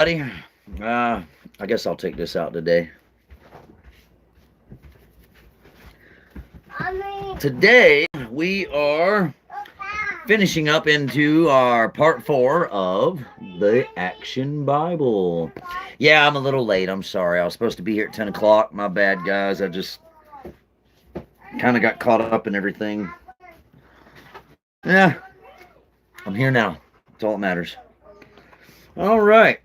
I guess I'll take this out today. Today we are finishing up into our part 4 of the Action Bible. Yeah, I'm a little late. I'm sorry. I was supposed to be here at 10 o'clock. My bad, guys. I just kind of got caught up in everything. Yeah, I'm here now. That's all that matters. All right.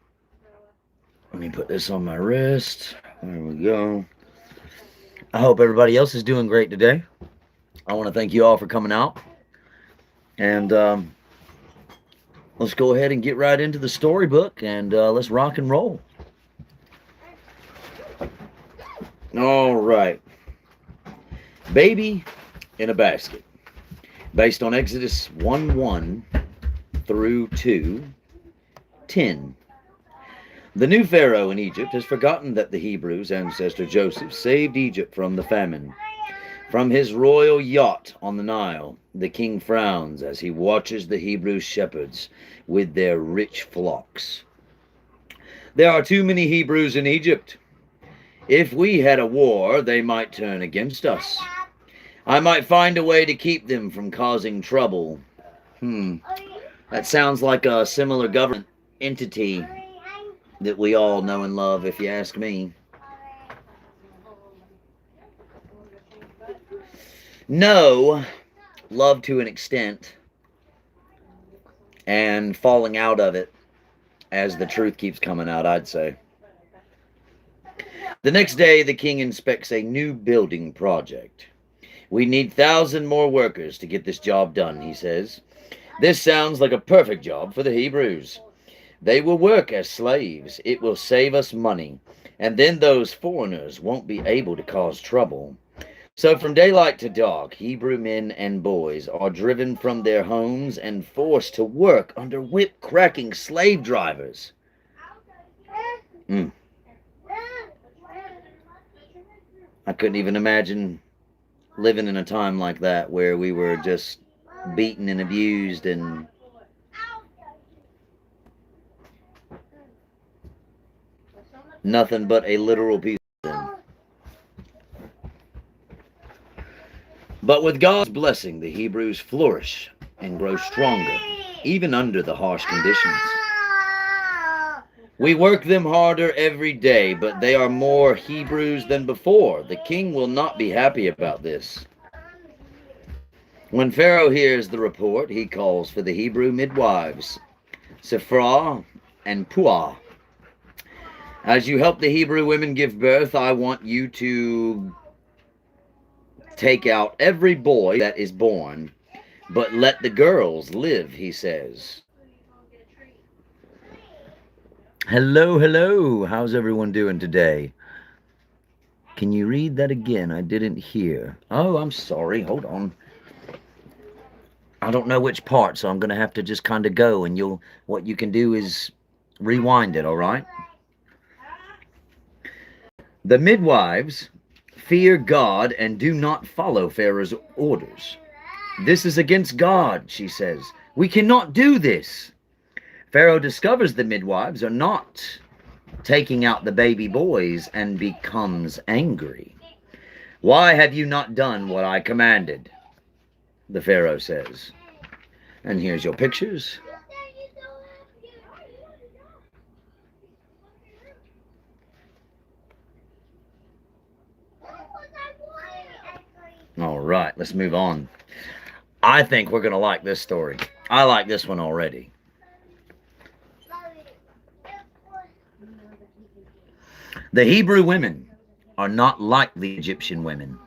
Let me put this on my wrist. There we go. I hope everybody else is doing great today. I want to thank you all for coming out. And let's go ahead and get right into the storybook and let's rock and roll. All right. Baby in a basket. Based on Exodus 1:1 through 2:10. The new Pharaoh in Egypt has forgotten that the Hebrews' ancestor Joseph saved Egypt from the famine. From his royal yacht on the Nile, the king frowns as he watches the Hebrew shepherds with their rich flocks. There are too many Hebrews in Egypt. If we had a war, they might turn against us. I might find a way to keep them from causing trouble. That sounds like a similar government entity that we all know and love, if you ask me. No, love to an extent, and falling out of it as the truth keeps coming out, I'd say. The next day, the king inspects a new building project. We need 1,000 more workers to get this job done, he says. This sounds like a perfect job for the Hebrews. They will work as slaves. It will save us money. And then those foreigners won't be able to cause trouble. So from daylight to dark, Hebrew men and boys are driven from their homes and forced to work under whip-cracking slave drivers. I couldn't even imagine living in a time like that where we were just beaten and abused and nothing but a literal piece of them. But with God's blessing, the Hebrews flourish and grow stronger, even under the harsh conditions. We work them harder every day, but they are more Hebrews than before. The king will not be happy about this. When Pharaoh hears the report, he calls for the Hebrew midwives, Shiphrah and Puah. As you help the Hebrew women give birth, I want you to take out every boy that is born, but let the girls live, he says. Hello, hello. How's everyone doing today? Can you read that again? I didn't hear. Oh, I'm sorry. Hold on. I don't know which part, so I'm going to have to just kind of go, and what you can do is rewind it, all right? The midwives fear God and do not follow Pharaoh's orders. This is against God, she says. We cannot do this. Pharaoh discovers the midwives are not taking out the baby boys and becomes angry. Why have you not done what I commanded? The Pharaoh says. And here's your pictures. All right, let's move on. I think we're going to like this story. I like this one already. The Hebrew women are not like the Egyptian women.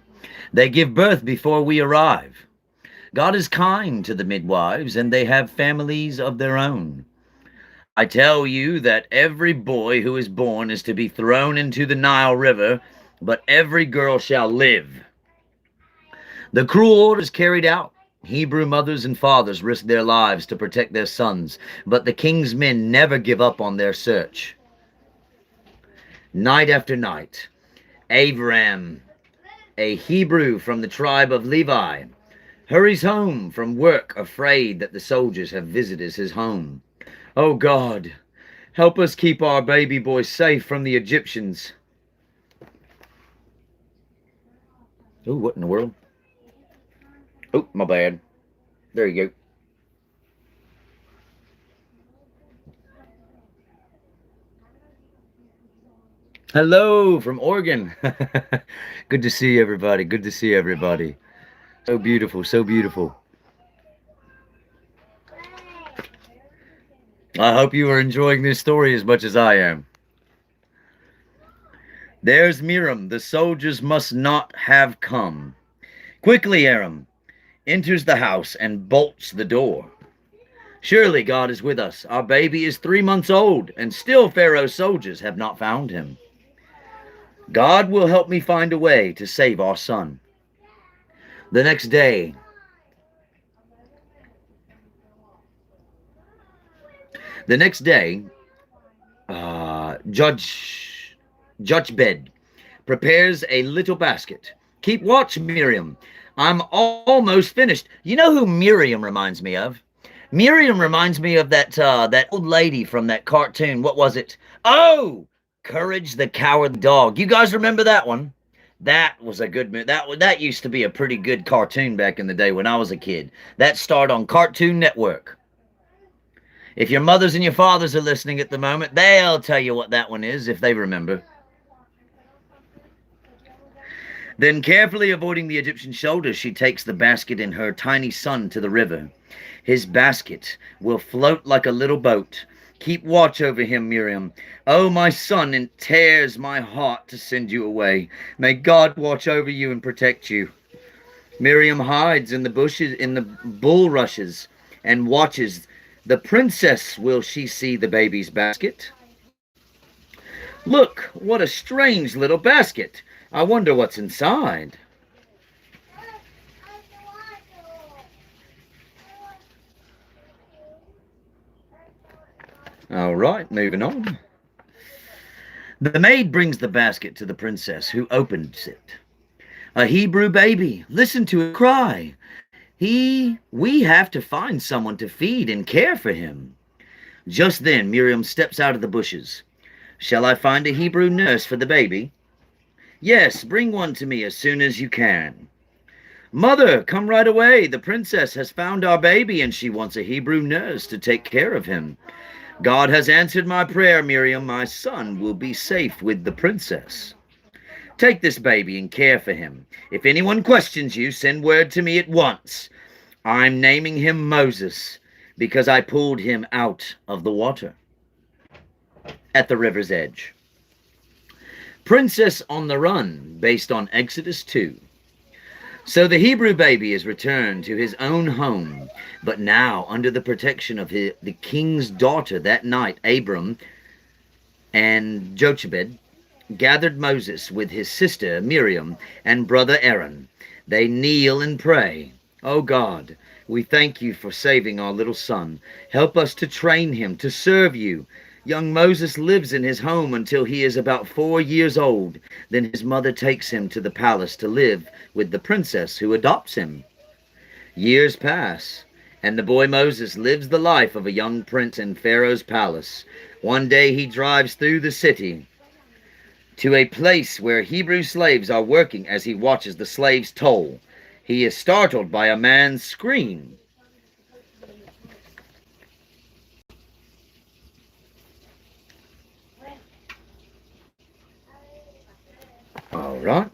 They give birth before we arrive. God is kind to the midwives, and they have families of their own. I tell you that every boy who is born is to be thrown into the Nile River, but every girl shall live. The cruel order is carried out. Hebrew mothers and fathers risk their lives to protect their sons, but the king's men never give up on their search. Night after night, Abraham, a Hebrew from the tribe of Levi, hurries home from work afraid that the soldiers have visited his home. Oh God, Help us keep our baby boy safe from the Egyptians. Oh, what in the world? Oh, my bad. There you go. Hello from Oregon. Good to see everybody. Good to see everybody. So beautiful, so beautiful. I hope you are enjoying this story as much as I am. There's Miriam. The soldiers must not have come. Quickly, Aram enters the house and bolts the door. Surely God is with us. Our baby is 3 months old, and still Pharaoh's soldiers have not found him. God will help me find a way to save our son. The next day, Jochebed prepares a little basket. Keep watch, Miriam. I'm almost finished. You know who Miriam reminds me of? Miriam reminds me of that old lady from that cartoon. What was it? Oh, Courage the Cowardly Dog. You guys remember that one? That was a good movie. That used to be a pretty good cartoon back in the day when I was a kid. That starred on Cartoon Network. If your mothers and your fathers are listening at the moment, they'll tell you what that one is if they remember. Then, carefully avoiding the Egyptian shoulders, she takes the basket and her tiny son to the river. His basket will float like a little boat. Keep watch over him, Miriam. Oh, my son, it tears my heart to send you away. May God watch over you and protect you. Miriam hides in the bushes, in the bulrushes, and watches. The princess, will she see the baby's basket? Look, what a strange little basket. I wonder what's inside. All right, moving on. The maid brings the basket to the princess, who opens it. A Hebrew baby. Listen to it cry. We have to find someone to feed and care for him. Just then, Miriam steps out of the bushes. Shall I find a Hebrew nurse for the baby? Yes, bring one to me as soon as you can. Mother, come right away. The princess has found our baby and she wants a Hebrew nurse to take care of him. God has answered my prayer, Miriam. My son will be safe with the princess. Take this baby and care for him. If anyone questions you, send word to me at once. I'm naming him Moses because I pulled him out of the water at the river's edge. Princess on the Run, based on Exodus 2. So the Hebrew baby is returned to his own home, but now under the protection of the king's daughter. That night, Abram and Jochebed gathered Moses with his sister Miriam and brother Aaron. They kneel and pray. Oh God, we thank you for saving our little son. Help us to train him to serve you. Young Moses lives in his home until he is about 4 years old. Then his mother takes him to the palace to live with the princess who adopts him. Years pass, and the boy Moses lives the life of a young prince in Pharaoh's palace. One day he drives through the city to a place where Hebrew slaves are working. As he watches the slaves toll, he is startled by a man's scream. All right.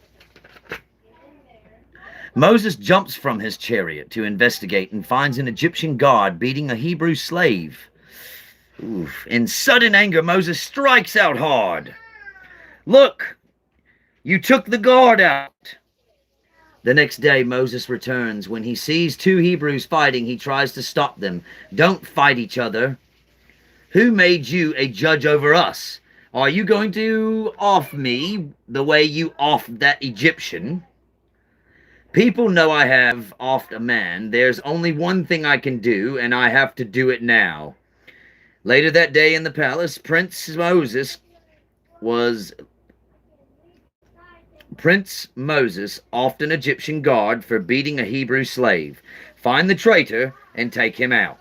Moses jumps from his chariot to investigate and finds an Egyptian guard beating a Hebrew slave. Oof. In sudden anger, Moses strikes out hard. Look, you took the guard out. The next day, Moses returns. When he sees 2 Hebrews fighting, he tries to stop them. Don't fight each other. Who made you a judge over us? Are you going to off me the way you offed that Egyptian? People know I have offed a man. There's only one thing I can do, and I have to do it now. Later that day in the palace, Prince Moses offed an Egyptian guard for beating a Hebrew slave. Find the traitor and take him out.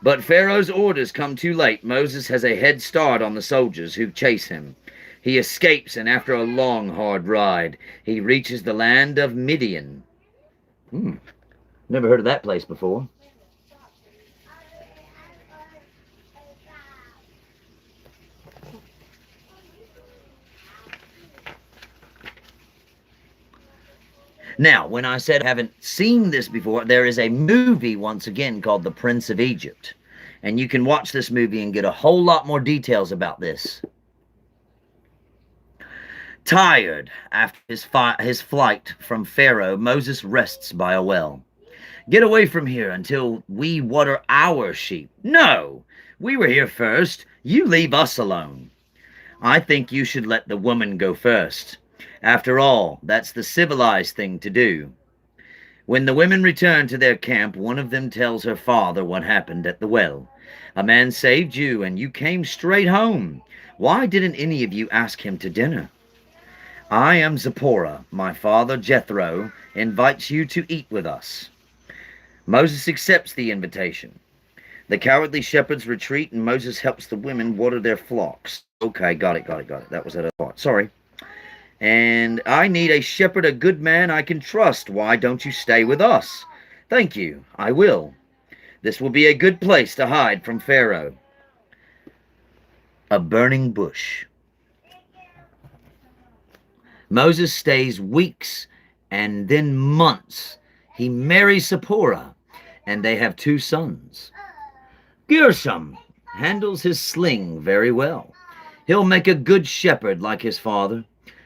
But Pharaoh's orders come too late. Moses has a head start on the soldiers who chase him. He escapes, and after a long, hard ride, he reaches the land of Midian. Never heard of that place before. Now, when I said I haven't seen this before, there is a movie once again called The Prince of Egypt. And you can watch this movie and get a whole lot more details about this. Tired after his flight from Pharaoh, Moses rests by a well. Get away from here until we water our sheep. No, we were here first. You leave us alone. I think you should let the woman go first. After all, that's the civilized thing to do. When the women return to their camp, one of them tells her father what happened at the well. A man saved you, and you came straight home. Why didn't any of you ask him to dinner? I am Zipporah. My father Jethro invites you to eat with us. Moses accepts the invitation. The cowardly shepherds retreat, and Moses helps the women water their flocks. Okay, got it. That was at a part. Sorry. And I need a shepherd, a good man I can trust. Why don't you stay with us? Thank you, I will. This will be a good place to hide from Pharaoh. A burning bush. Moses stays weeks and then months. He marries Zipporah, and they have 2 sons. Gershom handles his sling very well. He'll make a good shepherd like his father.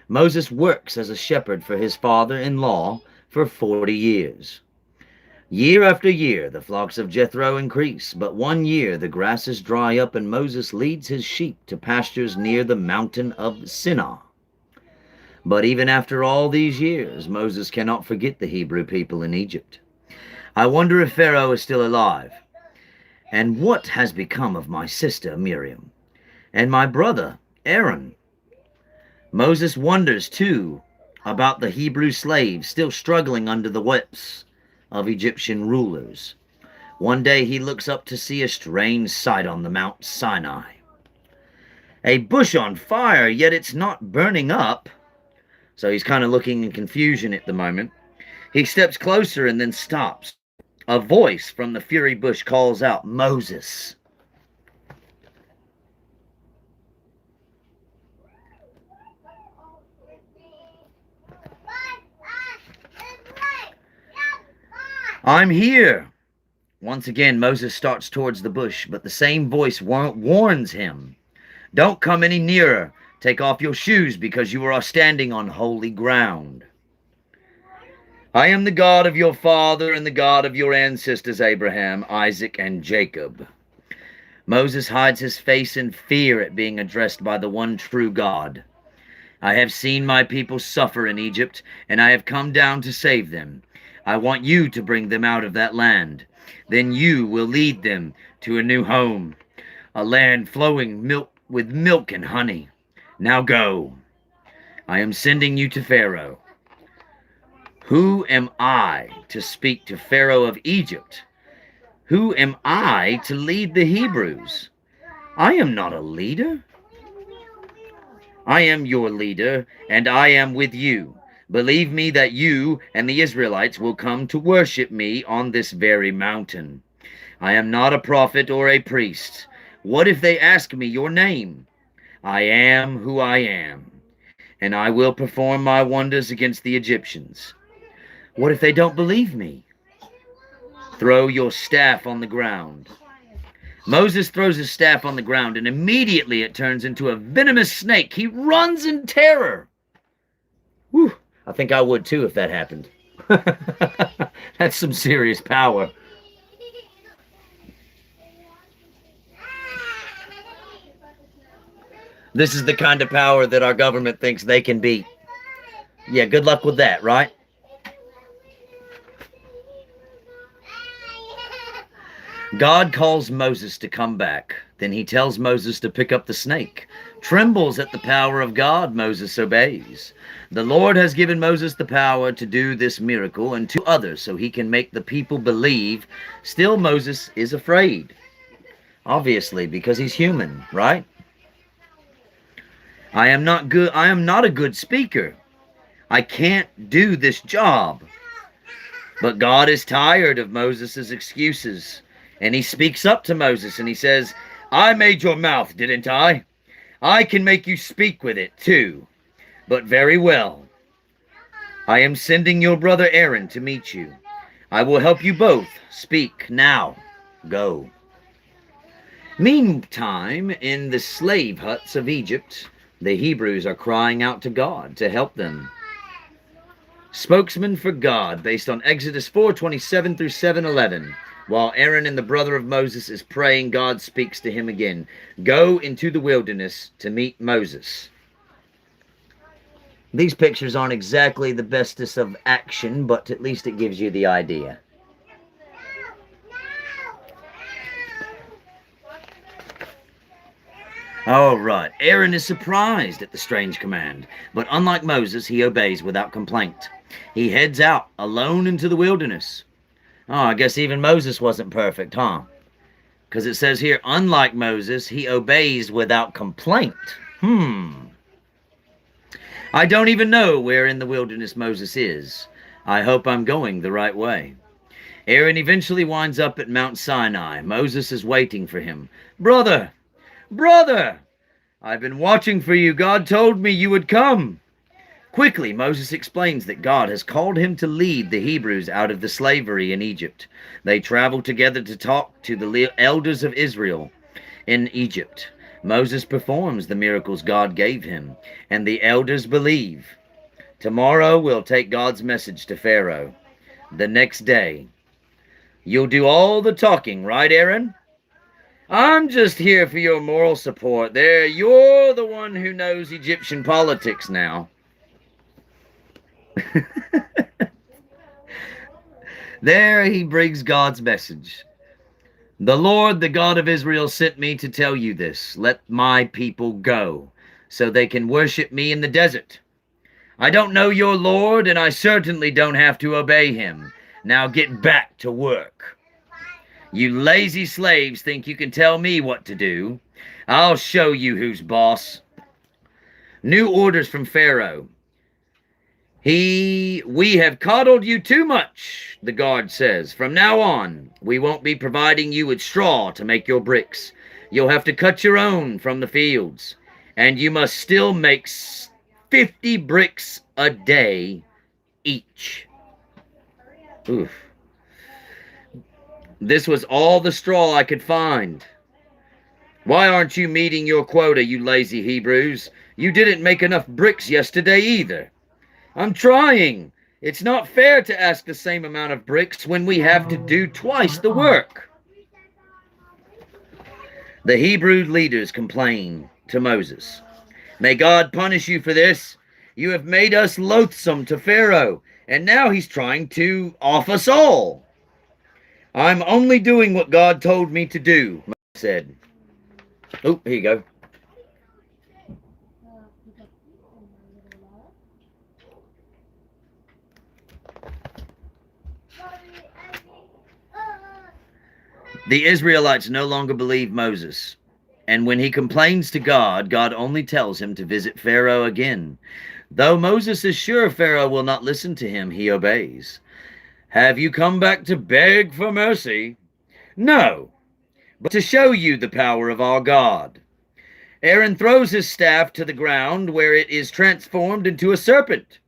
Moses works as a shepherd for his father-in-law for 40 years. Year after year, the flocks of Jethro increase, but one year the grasses dry up and Moses leads his sheep to pastures near the mountain of Sinai. But even after all these years, Moses cannot forget the Hebrew people in Egypt. I wonder if Pharaoh is still alive. And what has become of my sister Miriam and my brother Aaron? Moses wonders, too, about the Hebrew slaves still struggling under the whips of Egyptian rulers. One day he looks up to see a strange sight on the Mount Sinai. A bush on fire, yet it's not burning up. So he's kind of looking in confusion at the moment. He steps closer and then stops. A voice from the fiery bush calls out, Moses. I'm here. Once again, Moses starts towards the bush, but the same voice warns him. Don't come any nearer. Take off your shoes, because you are standing on holy ground. I am the God of your father and the God of your ancestors Abraham, Isaac, and Jacob. Moses hides his face in fear at being addressed by the one true God. I have seen my people suffer in Egypt, and I have come down to save them. I want you to bring them out of that land. Then you will lead them to a new home, a land flowing with milk and honey. Now go. I am sending you to Pharaoh. Who am I to speak to Pharaoh of Egypt? Who am I to lead the Hebrews? I am not a leader. I am your leader, and I am with you. Believe me that you and the Israelites will come to worship me on this very mountain. I am not a prophet or a priest. What if they ask me your name? I am who I am, and I will perform my wonders against the Egyptians. What if they don't believe me? Throw your staff on the ground. Moses throws his staff on the ground, and immediately it turns into a venomous snake. He runs in terror. Whew. I think I would too if that happened. That's some serious power. This is the kind of power that our government thinks they can beat. Yeah, good luck with that, right? God calls Moses to come back. Then he tells Moses to pick up the snake. Trembles at the power of God, Moses obeys. The Lord has given Moses the power to do this miracle and to others so he can make the people believe. Still, Moses is afraid. Obviously, because he's human, right? I am not a good speaker. I can't do this job. But God is tired of Moses' excuses. And he speaks up to Moses and he says, I made your mouth, didn't I? I can make you speak with it too. But very well. I am sending your brother Aaron to meet you. I will help you both. Speak now. Go. Meantime, in the slave huts of Egypt, the Hebrews are crying out to God to help them. Spokesman for God, based on Exodus 4:27 through 7:11. While Aaron and the brother of Moses is praying, God speaks to him again. Go into the wilderness to meet Moses. These pictures aren't exactly the bestest of action, but at least it gives you the idea. All right, Aaron is surprised at the strange command, but unlike Moses, he obeys without complaint. He heads out alone into the wilderness. Oh, I guess even Moses wasn't perfect, huh? Because it says here, unlike Moses, he obeys without complaint. I don't even know where in the wilderness Moses is. I hope I'm going the right way. Aaron eventually winds up at Mount Sinai. Moses is waiting for him. Brother! Brother! I've been watching for you. God told me you would come. Quickly, Moses explains that God has called him to lead the Hebrews out of the slavery in Egypt. They travel together to talk to the elders of Israel in Egypt. Moses performs the miracles God gave him, and the elders believe. Tomorrow we'll take God's message to Pharaoh. The next day, you'll do all the talking, right, Aaron? I'm just here for your moral support there. You're the one who knows Egyptian politics now. There he brings God's message. The Lord, the God of Israel, sent me to tell you this. Let my people go, so they can worship me in the desert. I don't know your Lord, and I certainly don't have to obey him. Now get back to work. You lazy slaves think you can tell me what to do. I'll show you who's boss. New orders from Pharaoh. We have coddled you too much, the guard says. From now on, we won't be providing you with straw to make your bricks. You'll have to cut your own from the fields. And you must still make 50 bricks a day each. Oof. This was all the straw I could find. Why aren't you meeting your quota, you lazy Hebrews? You didn't make enough bricks yesterday either. I'm trying. It's not fair to ask the same amount of bricks when we have to do twice the work. The Hebrew leaders complain to Moses. May God punish you for this. You have made us loathsome to Pharaoh, and now he's trying to off us all. I'm only doing what God told me to do, Moses said. Oh, here you go. The Israelites no longer believe Moses, and when he complains to God, God only tells him to visit Pharaoh again. Though Moses is sure Pharaoh will not listen to him, he obeys. Have you come back to beg for mercy? No, but to show you the power of our God. Aaron throws his staff to the ground, where it is transformed into a serpent.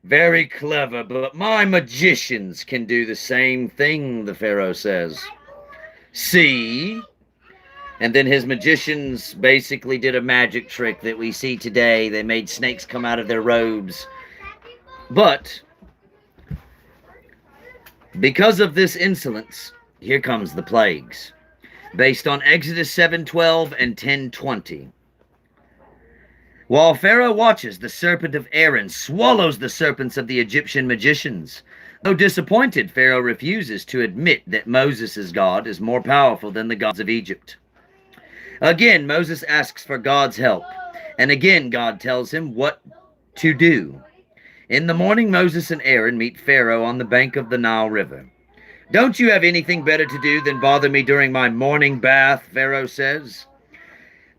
Very clever, but my magicians can do the same thing, the Pharaoh says. See? And then his magicians basically did a magic trick that we see today. They made snakes come out of their robes. But because of this insolence, here comes the plagues, based on Exodus 7:12 and 10:20. While Pharaoh watches, the serpent of Aaron swallows the serpents of the Egyptian magicians. Though disappointed, Pharaoh refuses to admit that Moses' God is more powerful than the gods of Egypt. Again, Moses asks for God's help, and again God tells him what to do. In the morning, Moses and Aaron meet Pharaoh on the bank of the Nile River. Don't you have anything better to do than bother me during my morning bath? Pharaoh says.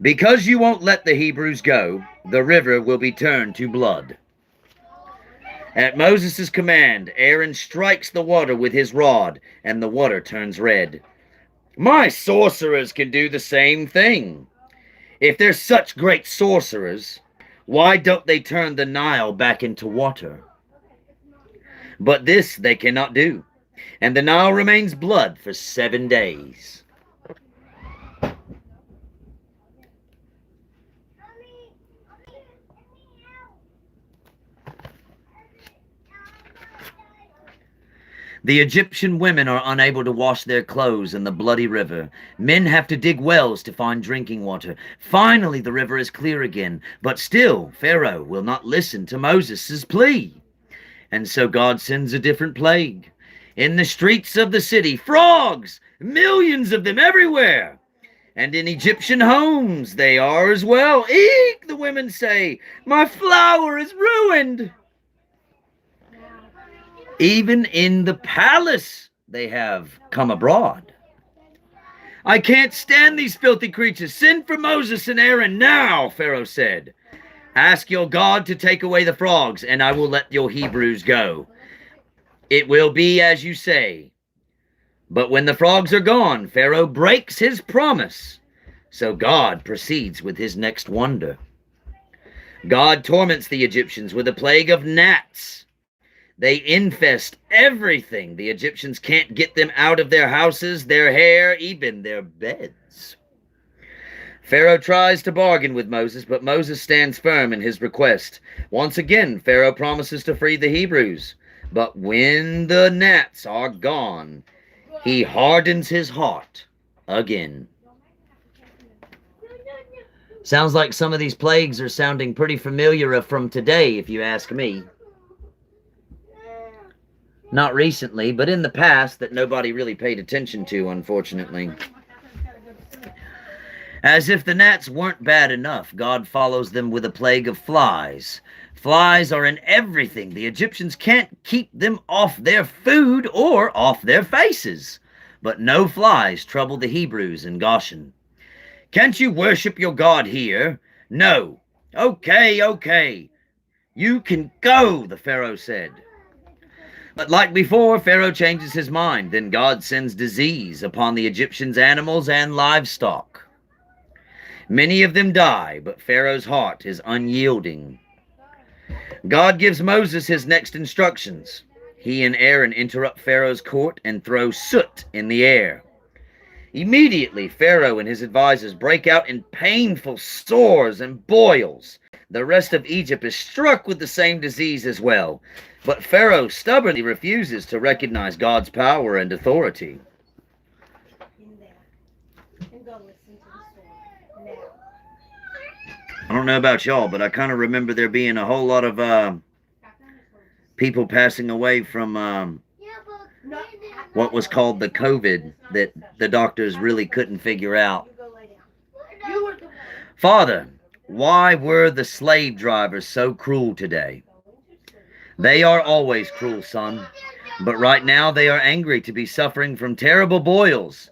Because you won't let the Hebrews go, the river will be turned to blood. At Moses' command, Aaron strikes the water with his rod, and the water turns red. My sorcerers can do the same thing. If they're such great sorcerers, why don't they turn the Nile back into water? But this they cannot do, and the Nile remains blood for 7 days. The Egyptian women are unable to wash their clothes in the bloody river. Men have to dig wells to find drinking water. Finally, the river is clear again, but still Pharaoh will not listen to Moses' plea. And so God sends a different plague. In the streets of the city, frogs, millions of them everywhere. And in Egyptian homes they are as well. Eek, the women say, my flour is ruined. Even in the palace they have come abroad. I can't stand these filthy creatures. Send for Moses and Aaron now, Pharaoh said. Ask your God to take away the frogs, and I will let your Hebrews go. It will be as you say. But when the frogs are gone, Pharaoh breaks his promise. So God proceeds with his next wonder. God torments the Egyptians with a plague of gnats. They infest everything. The Egyptians can't get them out of their houses, their hair, even their beds. Pharaoh tries to bargain with Moses, but Moses stands firm in his request. Once again, Pharaoh promises to free the Hebrews. But when the gnats are gone, he hardens his heart again. Sounds like some of these plagues are sounding pretty familiar from today, if you ask me. Not recently, but in the past that nobody really paid attention to, unfortunately. As if the gnats weren't bad enough, God follows them with a plague of flies. Flies are in everything. The Egyptians can't keep them off their food or off their faces. But no flies trouble the Hebrews in Goshen. Can't you worship your God here? No. Okay. You can go, the Pharaoh said. But like before, Pharaoh changes his mind. Then God sends disease upon the Egyptians' animals and livestock. Many of them die, but Pharaoh's heart is unyielding. God gives Moses his next instructions. He and Aaron interrupt Pharaoh's court and throw soot in the air. Immediately, Pharaoh and his advisors break out in painful sores and boils. The rest of Egypt is struck with the same disease as well. But Pharaoh stubbornly refuses to recognize God's power and authority. I don't know about y'all, but I kind of remember there being a whole lot of people passing away from what was called the COVID that the doctors really couldn't figure out. Father, why were the slave drivers so cruel today? They are always cruel, son, but right now they are angry to be suffering from terrible boils,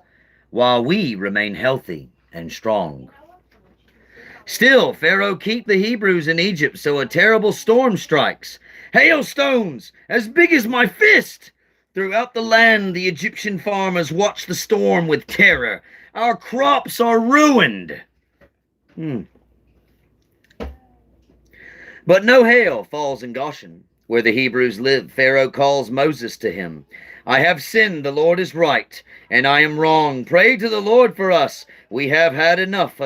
while we remain healthy and strong. Still, Pharaoh keep the Hebrews in Egypt, so a terrible storm strikes. Hailstones as big as my fist! Throughout the land, the Egyptian farmers watch the storm with terror. Our crops are ruined. But no hail falls in Goshen, where the Hebrews live. Pharaoh calls Moses to him. I have sinned, the Lord is right, and I am wrong. Pray to the Lord for us. We have had enough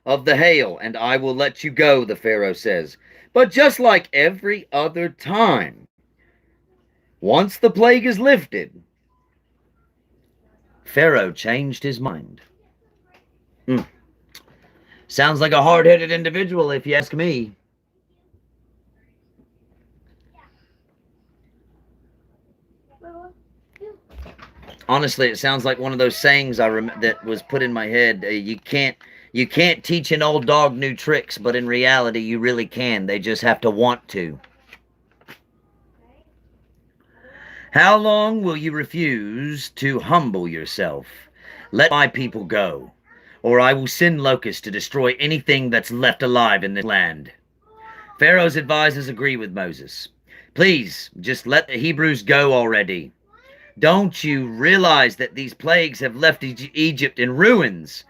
of the hail, and I will let you go, the Pharaoh says. But just like every other time, once the plague is lifted, Pharaoh changed his mind. Sounds like a hard-headed individual, if you ask me. Honestly, it sounds like one of those sayings that was put in my head. You can't teach an old dog new tricks, but in reality, you really can. They just have to want to. How long will you refuse to humble yourself? Let my people go, or I will send locusts to destroy anything that's left alive in this land. Pharaoh's advisors agree with Moses. Please, just let the Hebrews go already. Don't you realize that these plagues have left Egypt in ruins?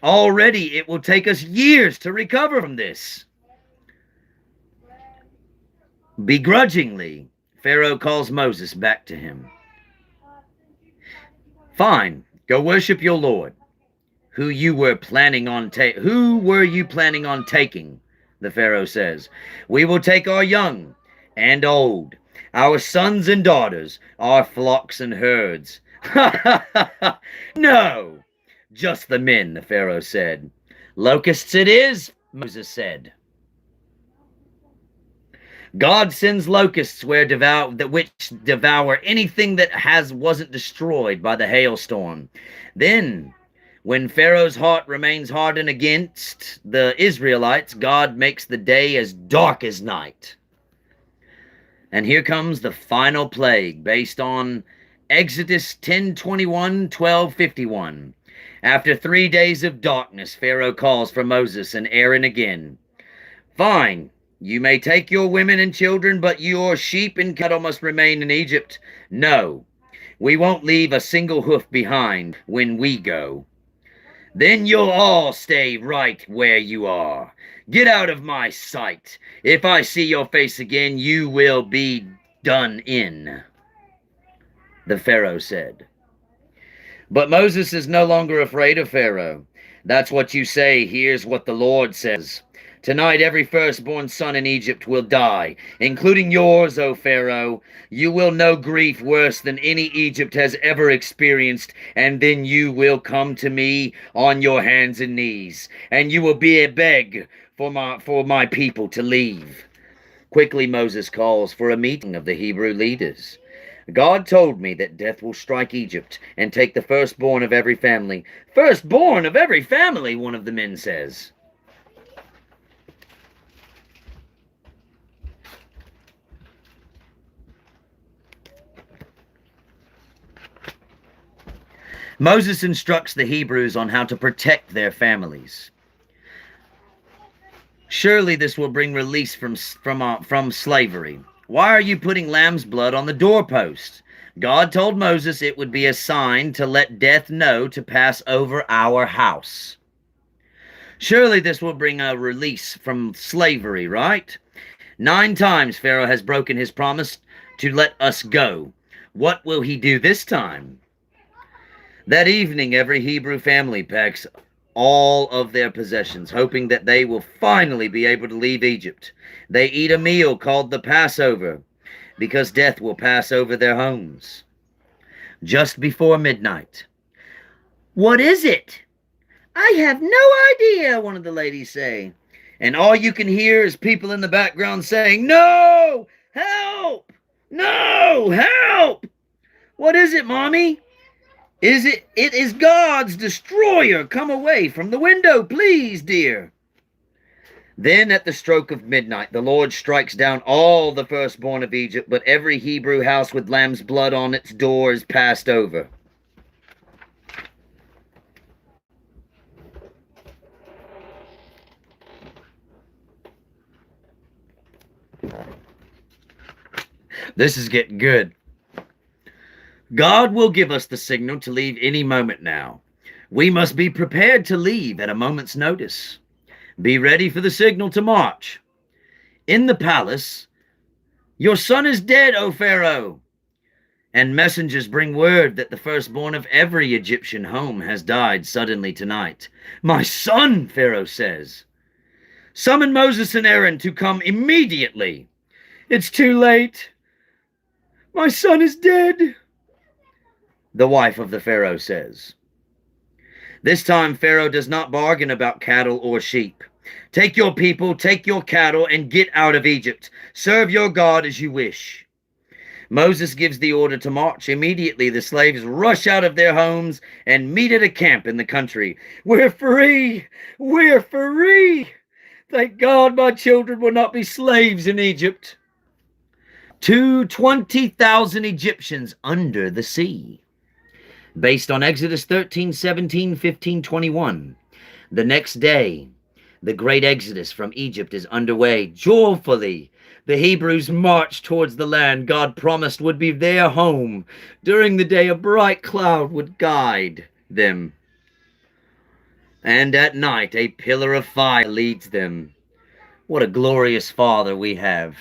Already it will take us years to recover from this. Begrudgingly, Pharaoh calls Moses back to him. Fine, go worship your Lord. Who were you planning on taking? The Pharaoh says. We will take our young and old, our sons and daughters, our flocks and herds. No, just the men, the Pharaoh said. Locusts it is, Moses said. God sends locusts which devour anything that wasn't destroyed by the hailstorm. Then, when Pharaoh's heart remains hardened against the Israelites, God makes the day as dark as night. And here comes the final plague based on Exodus 10:21, 12:51. After 3 days of darkness, Pharaoh calls for Moses and Aaron again. Fine. You may take your women and children, but your sheep and cattle must remain in Egypt. No, we won't leave a single hoof behind when we go. Then you'll all stay right where you are. Get out of my sight. If I see your face again, you will be done in, the Pharaoh said. But Moses is no longer afraid of Pharaoh. That's what you say. Here's what the Lord says. Tonight every firstborn son in Egypt will die, including yours, O Pharaoh. You will know grief worse than any Egypt has ever experienced, and then you will come to me on your hands and knees, and you will beg for my people to leave. Quickly Moses calls for a meeting of the Hebrew leaders. God told me that death will strike Egypt and take the firstborn of every family. Firstborn of every family, one of the men says. Moses instructs the Hebrews on how to protect their families. Surely this will bring release from slavery. Why are you putting lamb's blood on the doorpost? God told Moses it would be a sign to let death know to pass over our house. Surely this will bring a release from slavery, right? 9 times Pharaoh has broken his promise to let us go. What will he do this time? That evening, every Hebrew family packs all of their possessions, hoping that they will finally be able to leave Egypt. They eat a meal called the Passover, because death will pass over their homes. Just before midnight. What is it? I have no idea, one of the ladies say. And all you can hear is people in the background saying, no, help, no, help. What is it, Mommy? It is God's destroyer. Come away from the window, please, dear. Then at the stroke of midnight, the Lord strikes down all the firstborn of Egypt, but every Hebrew house with lamb's blood on its door is passed over. This is getting good. God will give us the signal to leave any moment now. We must be prepared to leave at a moment's notice. Be ready for the signal to march. In the palace, your son is dead, O Pharaoh. And messengers bring word that the firstborn of every Egyptian home has died suddenly tonight. My son, Pharaoh says. Summon Moses and Aaron to come immediately. It's too late. My son is dead, the wife of the Pharaoh says. This time Pharaoh does not bargain about cattle or sheep. Take your people, take your cattle, and get out of Egypt. Serve your God as you wish. Moses gives the order to march. Immediately the slaves rush out of their homes and meet at a camp in the country. We're free! We're free! Thank God my children will not be slaves in Egypt. to 20,000 Egyptians under the sea. Based on Exodus 13, 17, 15, 21. The next day, the great exodus from Egypt is underway. Joyfully, the Hebrews march towards the land God promised would be their home. During the day, a bright cloud would guide them, and at night, a pillar of fire leads them. What a glorious Father we have.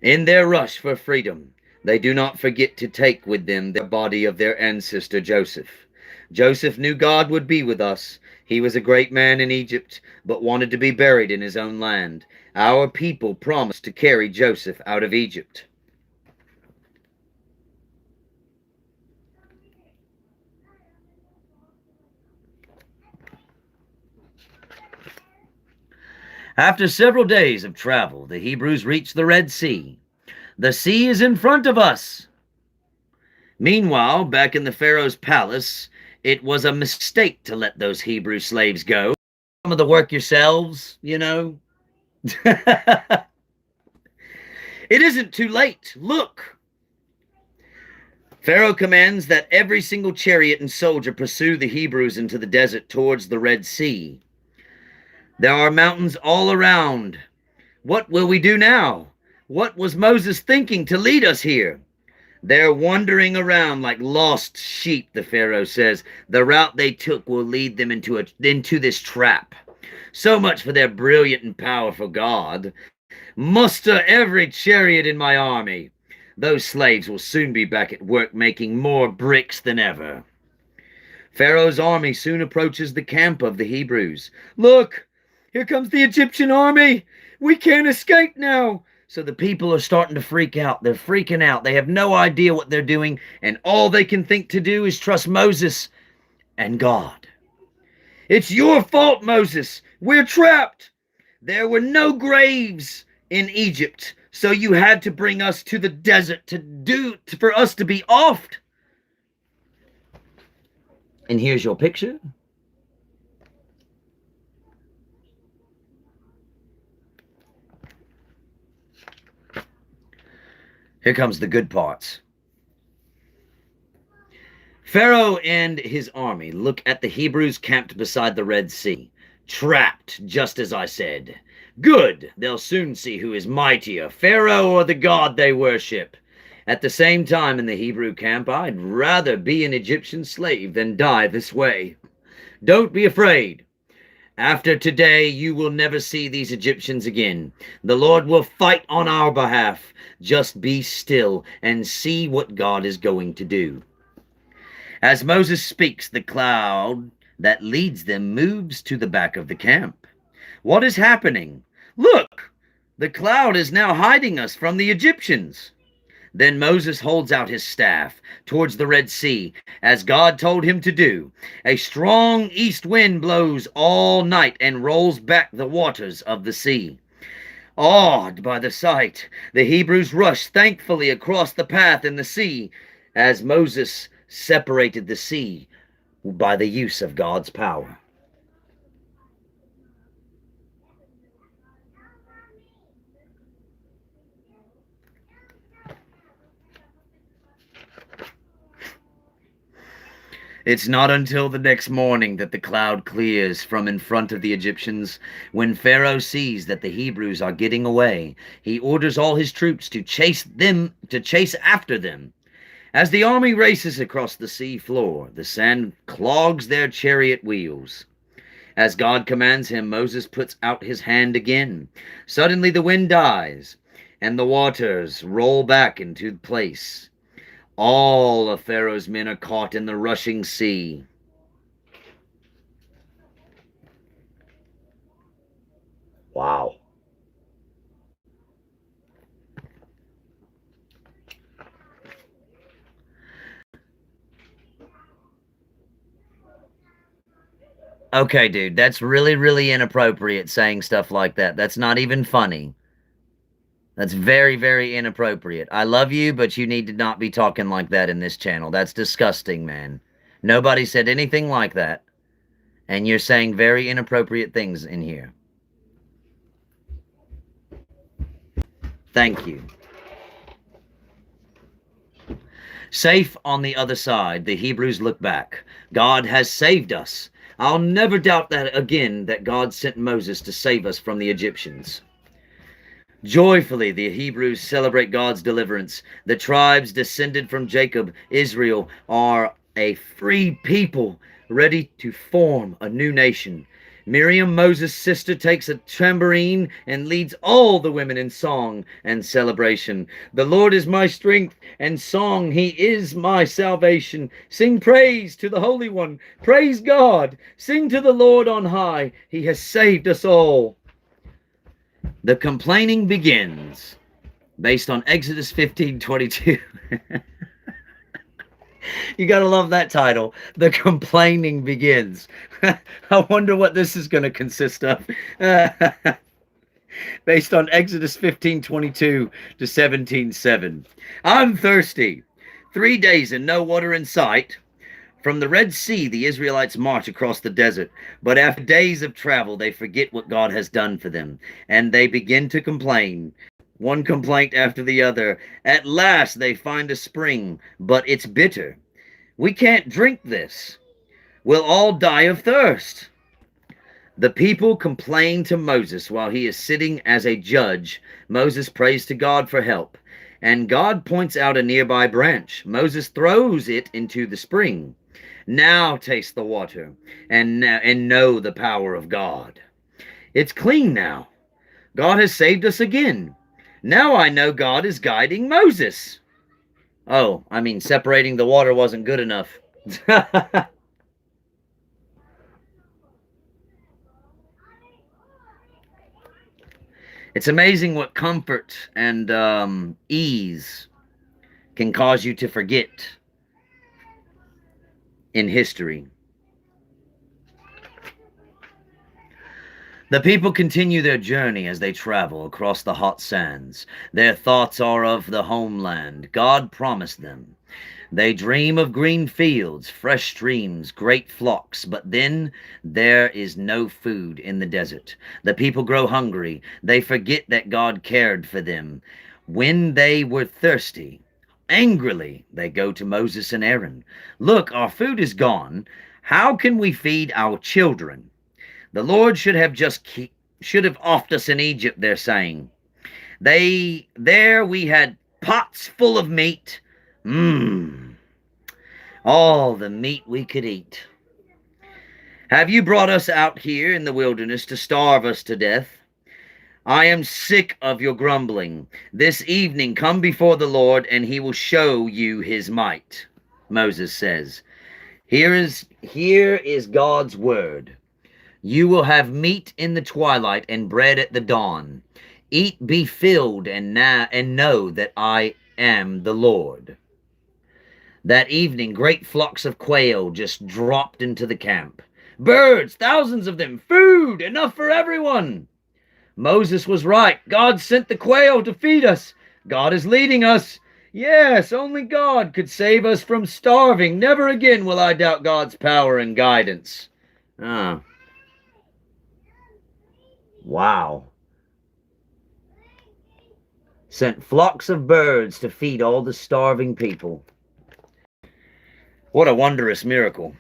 In their rush for freedom, they do not forget to take with them the body of their ancestor Joseph. Joseph knew God would be with us. He was a great man in Egypt, but wanted to be buried in his own land. Our people promised to carry Joseph out of Egypt. After several days of travel, the Hebrews reached the Red Sea. The sea is in front of us. Meanwhile, back in the Pharaoh's palace, it was a mistake to let those Hebrew slaves go. Some of the work yourselves, you know. It isn't too late. Look. Pharaoh commands that every single chariot and soldier pursue the Hebrews into the desert towards the Red Sea. There are mountains all around. What will we do now? What was Moses thinking to lead us here? They're wandering around like lost sheep, the Pharaoh says. The route they took will lead them into this trap. So much for their brilliant and powerful God. Muster every chariot in my army. Those slaves will soon be back at work making more bricks than ever. Pharaoh's army soon approaches the camp of the Hebrews. Look! Here comes the Egyptian army. We can't escape now. So the people are starting to freak out. They're freaking out. They have no idea what they're doing, and all they can think to do is trust Moses and God. It's your fault, Moses. We're trapped. There were no graves in Egypt, so you had to bring us to the desert for us to be offed. And here's your picture. Here comes the good parts. Pharaoh and his army look at the Hebrews camped beside the Red Sea. Trapped, just as I said. Good, they'll soon see who is mightier, Pharaoh or the God they worship. At the same time in the Hebrew camp, I'd rather be an Egyptian slave than die this way. Don't be afraid. After today, you will never see these Egyptians again. The Lord will fight on our behalf. Just be still and see what God is going to do. As Moses speaks, the cloud that leads them moves to the back of the camp. What is happening? Look! The cloud is now hiding us from the Egyptians. Then Moses holds out his staff towards the Red Sea, as God told him to do. A strong east wind blows all night and rolls back the waters of the sea. Awed by the sight, the Hebrews rushed thankfully across the path in the sea, as Moses separated the sea by the use of God's power. It's not until the next morning that the cloud clears from in front of the Egyptians. When Pharaoh sees that the Hebrews are getting away, he orders all his troops to chase after them. As the army races across the sea floor, the sand clogs their chariot wheels. As God commands him, Moses puts out his hand again. Suddenly the wind dies, and the waters roll back into place. All of Pharaoh's men are caught in the rushing sea. Wow. Okay, dude, that's really, really inappropriate saying stuff like that. That's not even funny. That's very, very inappropriate. I love you, but you need to not be talking like that in this channel. That's disgusting, man. Nobody said anything like that. And you're saying very inappropriate things in here. Thank you. Safe on the other side, the Hebrews look back. God has saved us. I'll never doubt that again, that God sent Moses to save us from the Egyptians. Joyfully, the Hebrews celebrate God's deliverance. The tribes descended from Jacob, Israel, are a free people ready to form a new nation. Miriam, Moses' sister, takes a tambourine and leads all the women in song and celebration. The Lord is my strength and song. He is my salvation. Sing praise to the Holy One. Praise God. Sing to the Lord on high. He has saved us all. The complaining begins, based on Exodus 15:22. You gotta love that title. The complaining begins. I wonder what this is going to consist of. Based on Exodus 15:22 to 17:7. I'm thirsty. 3 days and no water in sight. From the Red Sea, the Israelites march across the desert, but after days of travel, they forget what God has done for them, and they begin to complain. One complaint after the other. At last, they find a spring, but it's bitter. We can't drink this. We'll all die of thirst. The people complain to Moses while he is sitting as a judge. Moses prays to God for help, and God points out a nearby branch. Moses throws it into the spring. Now taste the water and know the power of God. It's clean now. God has saved us again. Now I know God is guiding Moses. Oh, I mean, separating the water wasn't good enough. It's amazing what comfort and ease can cause you to forget in history. The people continue their journey as they travel across the hot sands. Their thoughts are of the homeland God promised them. They dream of green fields, fresh streams, great flocks, but then there is no food in the desert. The people grow hungry. They forget that God cared for them. When they were thirsty, angrily they go to Moses and Aaron. Look, our food is gone. How can we feed our children? The Lord should have offed us in Egypt, they're saying. There we had pots full of meat. All the meat we could eat. Have you brought us out here in the wilderness to starve us to death? I am sick of your grumbling. This evening come before the Lord, and he will show you his might. Moses says, Here is God's word. You will have meat in the twilight and bread at the dawn. Eat, be filled, and know that I am the Lord. That evening, great flocks of quail just dropped into the camp. Birds, thousands of them, food, enough for everyone. Moses was right. God sent the quail to feed us. God is leading us. Yes, only God could save us from starving. Never again will I doubt God's power and guidance. Wow. Sent flocks of birds to feed all the starving people. What a wondrous miracle.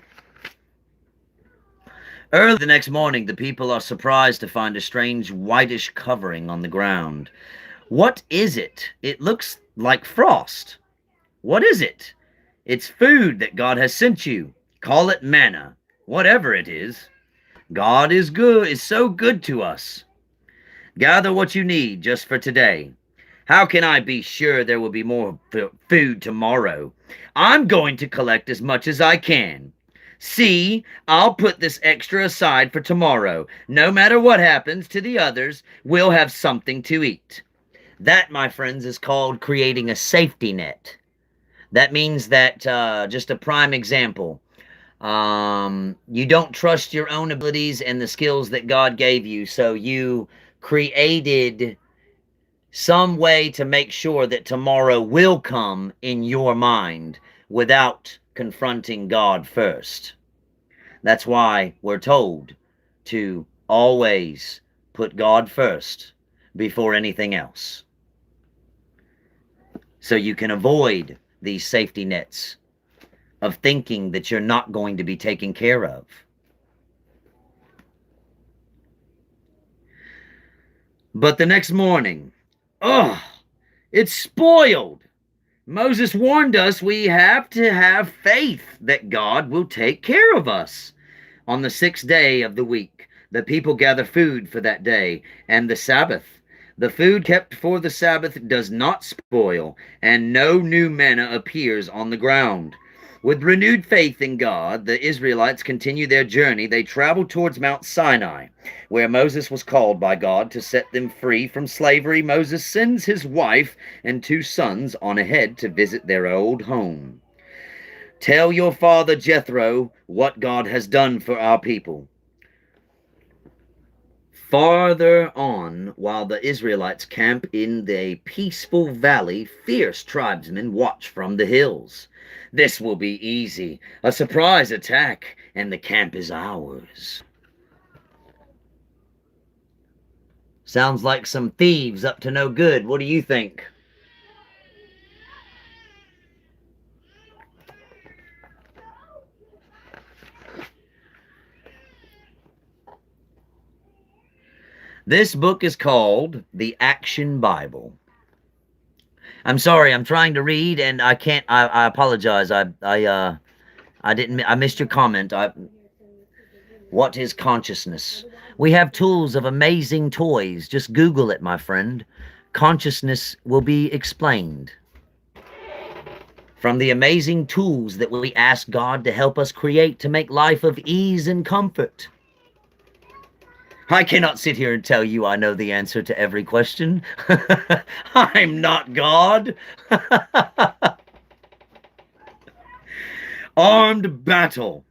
Early the next morning, the people are surprised to find a strange whitish covering on the ground. What is it? It looks like frost. What is it? It's food that God has sent you. Call it manna, whatever it is. God is so good to us. Gather what you need just for today. How can I be sure there will be more food tomorrow? I'm going to collect as much as I can. See, I'll put this extra aside for tomorrow. No matter what happens to the others, we'll have something to eat. That, my friends, is called creating a safety net. That means that, just a prime example, you don't trust your own abilities and the skills that God gave you, so you created some way to make sure that tomorrow will come in your mind without confronting God first. That's why we're told to always put God first before anything else. so you can avoid these safety nets of thinking that you're not going to be taken care of. But the next morning, oh, it's spoiled. Moses warned us we have to have faith that God will take care of us. On the 6th day of the week, the people gather food for that day and the Sabbath. The food kept for the Sabbath does not spoil, and no new manna appears on the ground. With renewed faith in God, the Israelites continue their journey. They travel towards Mount Sinai, where Moses was called by God to set them free from slavery. Moses sends his wife and 2 sons on ahead to visit their old home. Tell your father Jethro what God has done for our people. Farther on, while the Israelites camp in the peaceful valley, fierce tribesmen watch from the hills. This will be easy, a surprise attack, and the camp is ours. Sounds like some thieves up to no good. What do you think? This book is called The Action Bible. I'm sorry, I'm trying to read and I can't. I apologize. I missed your comment. What is consciousness? We have tools of amazing toys. Just Google it, my friend. Consciousness will be explained. From the amazing tools that we ask God to help us create to make life of ease and comfort. I cannot sit here and tell you I know the answer to every question. I'm not God. Armed battle.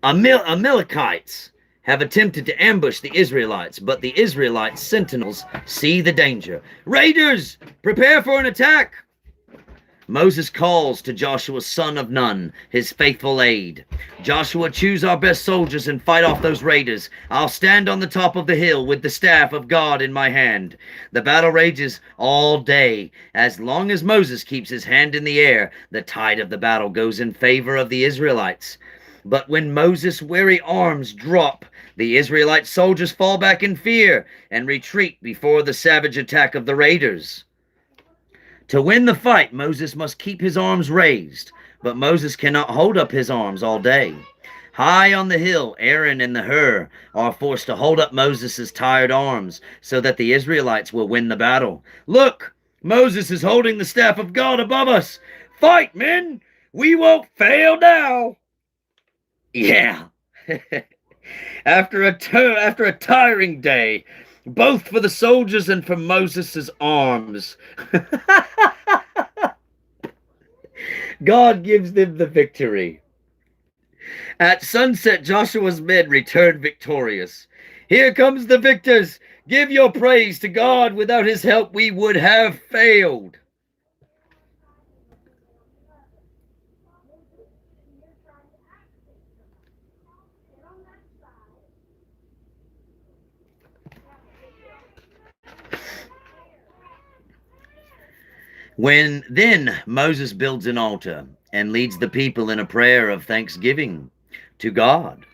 Amalekites have attempted to ambush the Israelites, but the Israelites' sentinels see the danger. Raiders, prepare for an attack. Moses calls to Joshua, son of Nun, his faithful aide. Joshua, choose our best soldiers and fight off those raiders. I'll stand on the top of the hill with the staff of God in my hand. The battle rages all day. As long as Moses keeps his hand in the air, the tide of the battle goes in favor of the Israelites. But when Moses' weary arms drop, the Israelite soldiers fall back in fear and retreat before the savage attack of the raiders. To win the fight, Moses must keep his arms raised, but Moses cannot hold up his arms all day. High on the hill, Aaron and the Hur are forced to hold up Moses' tired arms so that the Israelites will win the battle. Look, Moses is holding the staff of God above us. Fight, men! We won't fail now! Yeah. After a tiring day, both for the soldiers and for Moses' arms. God gives them the victory. At sunset, Joshua's men returned victorious. Here comes the victors. Give your praise to God. Without his help, we would have failed. Then Moses builds an altar and leads the people in a prayer of thanksgiving to God.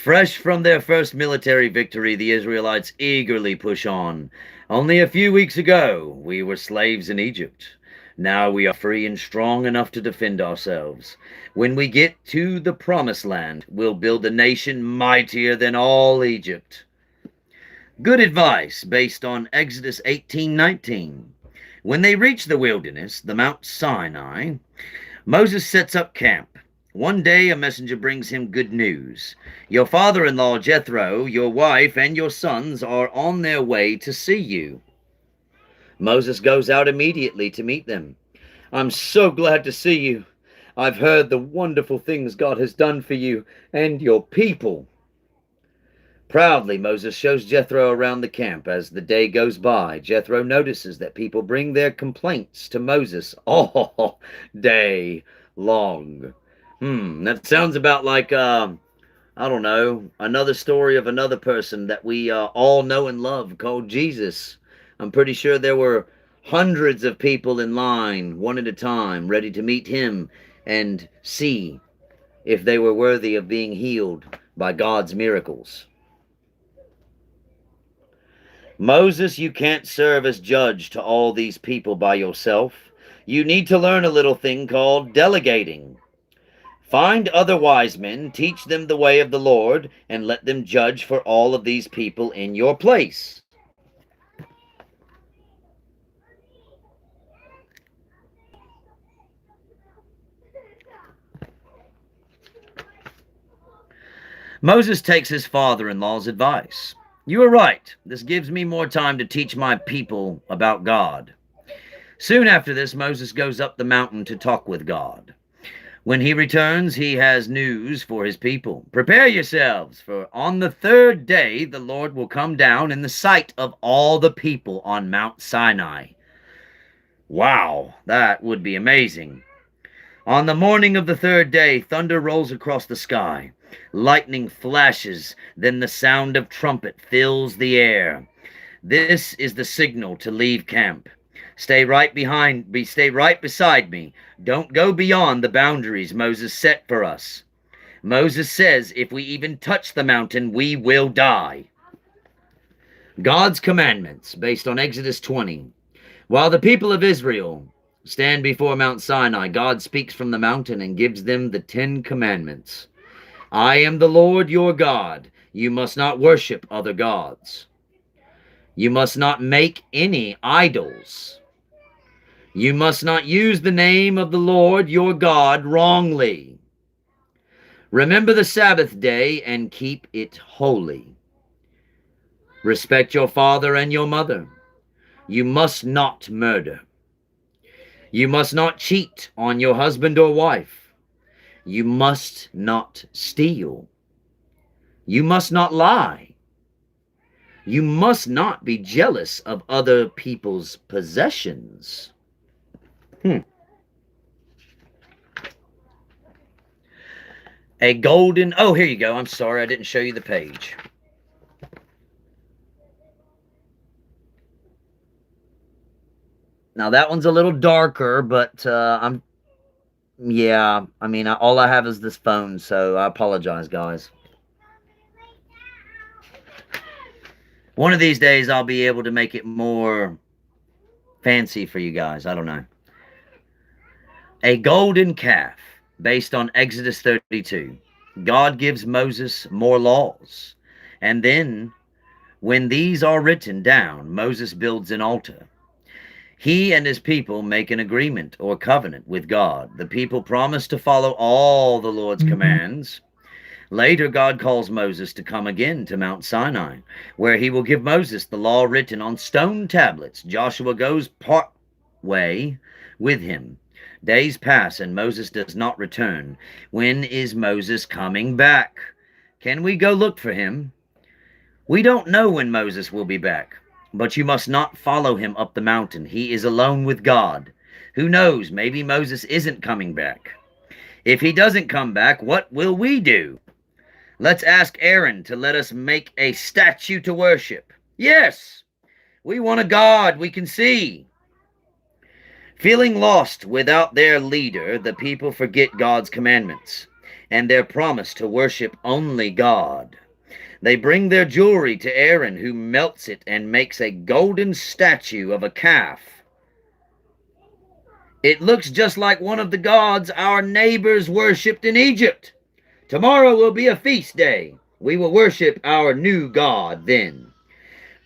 Fresh from their first military victory, the Israelites eagerly push on. Only a few weeks ago, we were slaves in Egypt. Now we are free and strong enough to defend ourselves. When we get to the promised land, we'll build a nation mightier than all Egypt. Good advice based on Exodus 18:19. When they reach the wilderness, the Mount Sinai, Moses sets up camp. One day a messenger brings him good news. Your father-in-law Jethro, your wife, and your sons are on their way to see you. Moses goes out immediately to meet them. I'm so glad to see you. I've heard the wonderful things God has done for you and your people. Proudly, Moses shows Jethro around the camp. As the day goes by, Jethro notices that people bring their complaints to Moses all day long. That sounds about like, I don't know, another story of another person that we all know and love called Jesus. I'm pretty sure there were Hundreds of people in line, one at a time, ready to meet him and see if they were worthy of being healed by God's miracles. Moses, you can't serve as judge to all these people by yourself. You need to learn a little thing called delegating. Find other wise men, teach them the way of the Lord, and let them judge for all of these people in your place. Moses takes his father-in-law's advice. You are right. This gives me more time to teach my people about God. Soon after this, Moses goes up the mountain to talk with God. When he returns, he has news for his people. Prepare yourselves, for on the third day the Lord will come down in the sight of all the people on Mount Sinai. Wow, that would be amazing. On the morning of the third day, thunder rolls across the sky. Lightning flashes, then the sound of trumpet fills the air. This is the signal to leave camp. Stay right beside me. Don't go beyond the boundaries Moses set for us. Moses says if we even touch the mountain, we will die. God's commandments, based on Exodus 20. While the people of Israel stand before Mount Sinai, God speaks from the mountain and gives them the 10 commandments. I am the Lord your God. You must not worship other gods. You must not make any idols. You must not use the name of the Lord your God wrongly. Remember the Sabbath day and keep it holy. Respect your father and your mother. You must not murder. You must not cheat on your husband or wife. You must not steal. You must not lie. You must not be jealous of other people's possessions. A golden... Oh, here you go. I'm sorry, I didn't show you the page. Now, that one's a little darker, but yeah, I mean, all I have is this phone, so I apologize, guys. One of these days, I'll be able to make it more fancy for you guys. I don't know. A golden calf, based on Exodus 32. God gives Moses more laws. And then, when these are written down, Moses builds an altar. He and his people make an agreement or covenant with God. The people promise to follow all the Lord's commands. Later, God calls Moses to come again to Mount Sinai, where he will give Moses the law written on stone tablets. Joshua goes part way with him. Days pass and Moses does not return. When is Moses coming back? Can we go look for him? We don't know when Moses will be back. But you must not follow him up the mountain. He is alone with God. Who knows? Maybe Moses isn't coming back. If he doesn't come back, what will we do? Let's ask Aaron to let us make a statue to worship. Yes, we want a God we can see. Feeling lost without their leader, the people forget God's commandments and their promise to worship only God. They bring their jewelry to Aaron, who melts it and makes a golden statue of a calf. It looks just like one of the gods our neighbors worshipped in Egypt. Tomorrow will be a feast day. We will worship our new God then.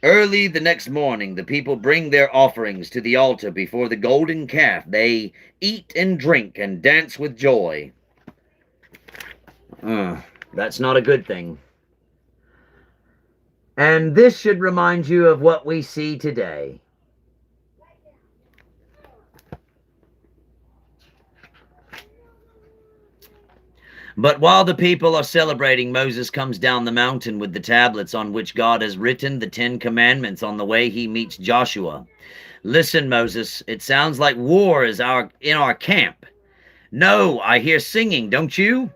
Early the next morning, the people bring their offerings to the altar before the golden calf. They eat and drink and dance with joy. That's not a good thing. And this should remind you of what we see today. But while the people are celebrating, Moses comes down the mountain with the tablets on which God has written the 10 commandments on the way he meets Joshua. Listen, Moses, it sounds like war is in our camp. No, I hear singing, don't you?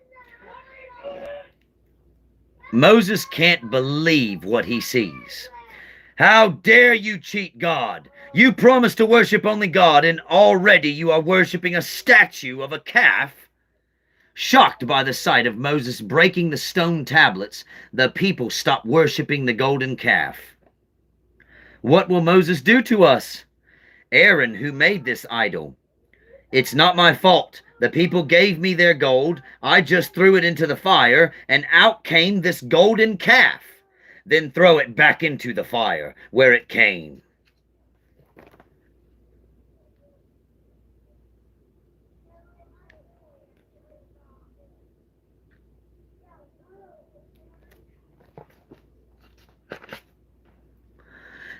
Moses can't believe what he sees. How dare you cheat God? You promised to worship only God, and already you are worshiping a statue of a calf. Shocked by the sight of Moses breaking the stone tablets, the people stopped worshiping the golden calf. What will Moses do to us? Aaron, who made this idol. It's not my fault. The people gave me their gold. I just threw it into the fire, and out came this golden calf. Then throw it back into the fire where it came.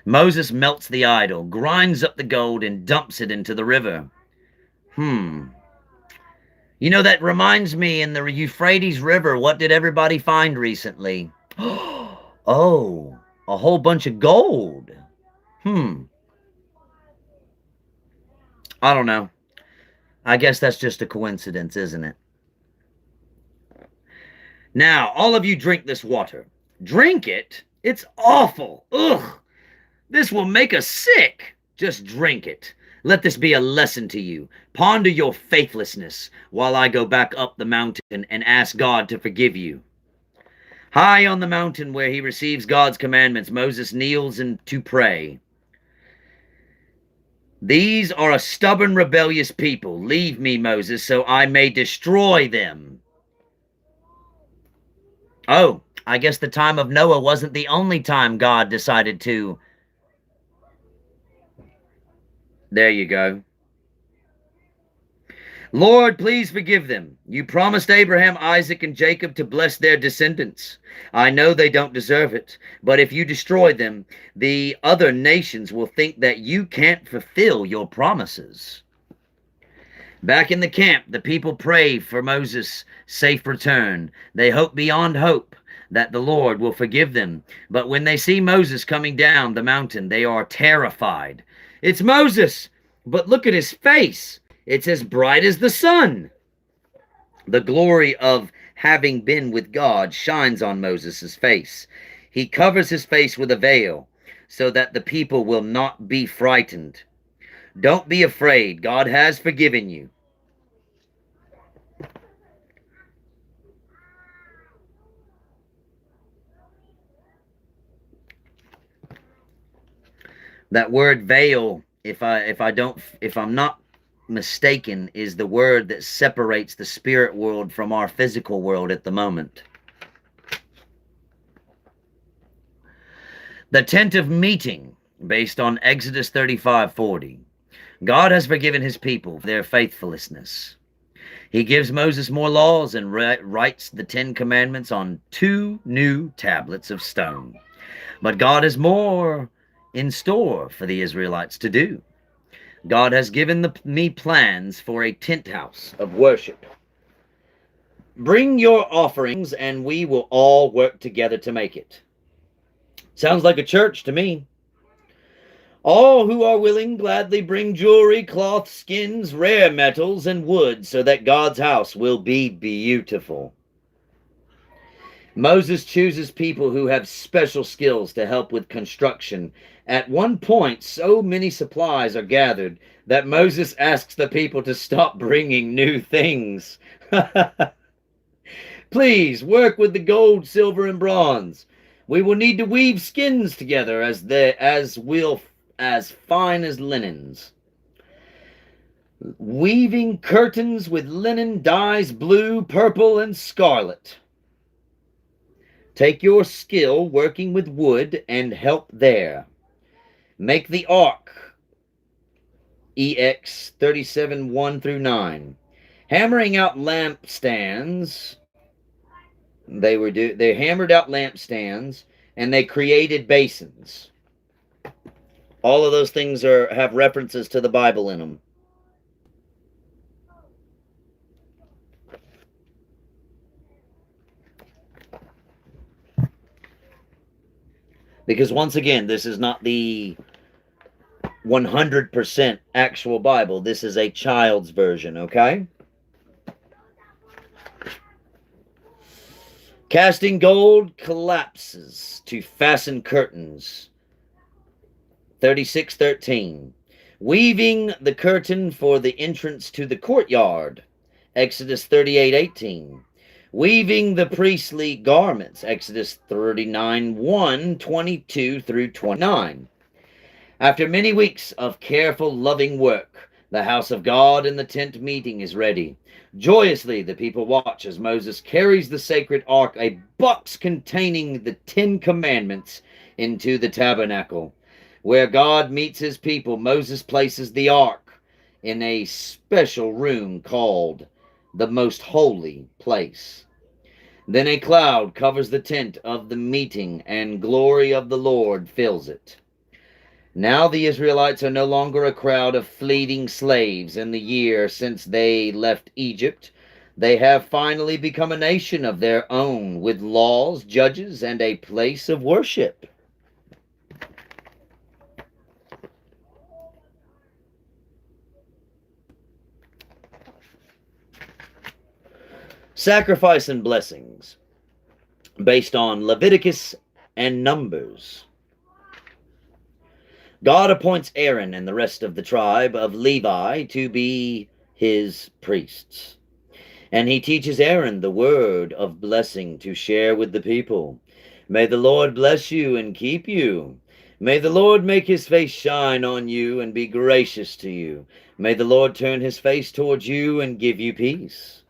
Moses melts the idol, grinds up the gold, and dumps it into the river. You know, that reminds me, in the Euphrates River, what did everybody find recently? Oh, a whole bunch of gold. I don't know. I guess that's just a coincidence, isn't it? Now, all of you drink this water. Drink it? It's awful. Ugh. This will make us sick. Just drink it. Let this be a lesson to you. Ponder your faithlessness while I go back up the mountain and ask God to forgive you. High on the mountain where he receives God's commandments, Moses kneels to pray. These are a stubborn, rebellious people. Leave me, Moses, so I may destroy them. Oh, I guess the time of Noah wasn't the only time God decided to. There you go. Lord, please forgive them. You promised Abraham, Isaac, and Jacob to bless their descendants. I know they don't deserve it, but if you destroy them, the other nations will think that you can't fulfill your promises. Back in the camp, the people pray for Moses' safe return. They hope beyond hope that the Lord will forgive them. But when they see Moses coming down the mountain, they are terrified. It's Moses, but look at his face. It's as bright as the sun. The glory of having been with God shines on Moses' face. He covers his face with a veil so that the people will not be frightened. Don't be afraid. God has forgiven you. That word veil, if I'm not mistaken, is the word that separates the spirit world from our physical world at the moment. The tent of meeting, based on Exodus 35:40. God has forgiven his people for their faithlessness. He gives Moses more laws and writes the 10 Commandments on 2 new tablets of stone. But God has more in store for the Israelites to do. God has given me plans for a tent house of worship. Bring your offerings and we will all work together to make it. Sounds like a church to me. All who are willing gladly bring jewelry, cloth, skins, rare metals, and wood so that God's house will be beautiful. Moses chooses people who have special skills to help with construction. At one point, so many supplies are gathered that Moses asks the people to stop bringing new things. Please work with the gold, silver, and bronze. We will need to weave skins together as fine as linens. Weaving curtains with linen dyes blue, purple, and scarlet. Take your skill working with wood and help there. Make the ark, EX 37:1-9. Hammering out lampstands. They hammered out lampstands and they created basins. All of those things have references to the Bible in them. Because once again, this is not the 100% actual Bible. This is a child's version, okay? Casting gold collapses to fasten curtains. 36:13. Weaving the curtain for the entrance to the courtyard. Exodus 38:18. Weaving the priestly garments. Exodus 39:1, 22 through 29. After many weeks of careful, loving work, the house of God and the tent meeting is ready. Joyously, the people watch as Moses carries the sacred ark, a box containing the 10 Commandments, into the tabernacle. Where God meets his people, Moses places the ark in a special room called the Most Holy Place. Then a cloud covers the tent of the meeting, and glory of the Lord fills it. Now the Israelites are no longer a crowd of fleeting slaves in the year since they left Egypt. They have finally become a nation of their own, with laws, judges, and a place of worship. Sacrifice and blessings, based on Leviticus and Numbers. God appoints Aaron and the rest of the tribe of Levi to be his priests. And he teaches Aaron the word of blessing to share with the people. May the Lord bless you and keep you. May the Lord make his face shine on you and be gracious to you. May the Lord turn his face towards you and give you peace.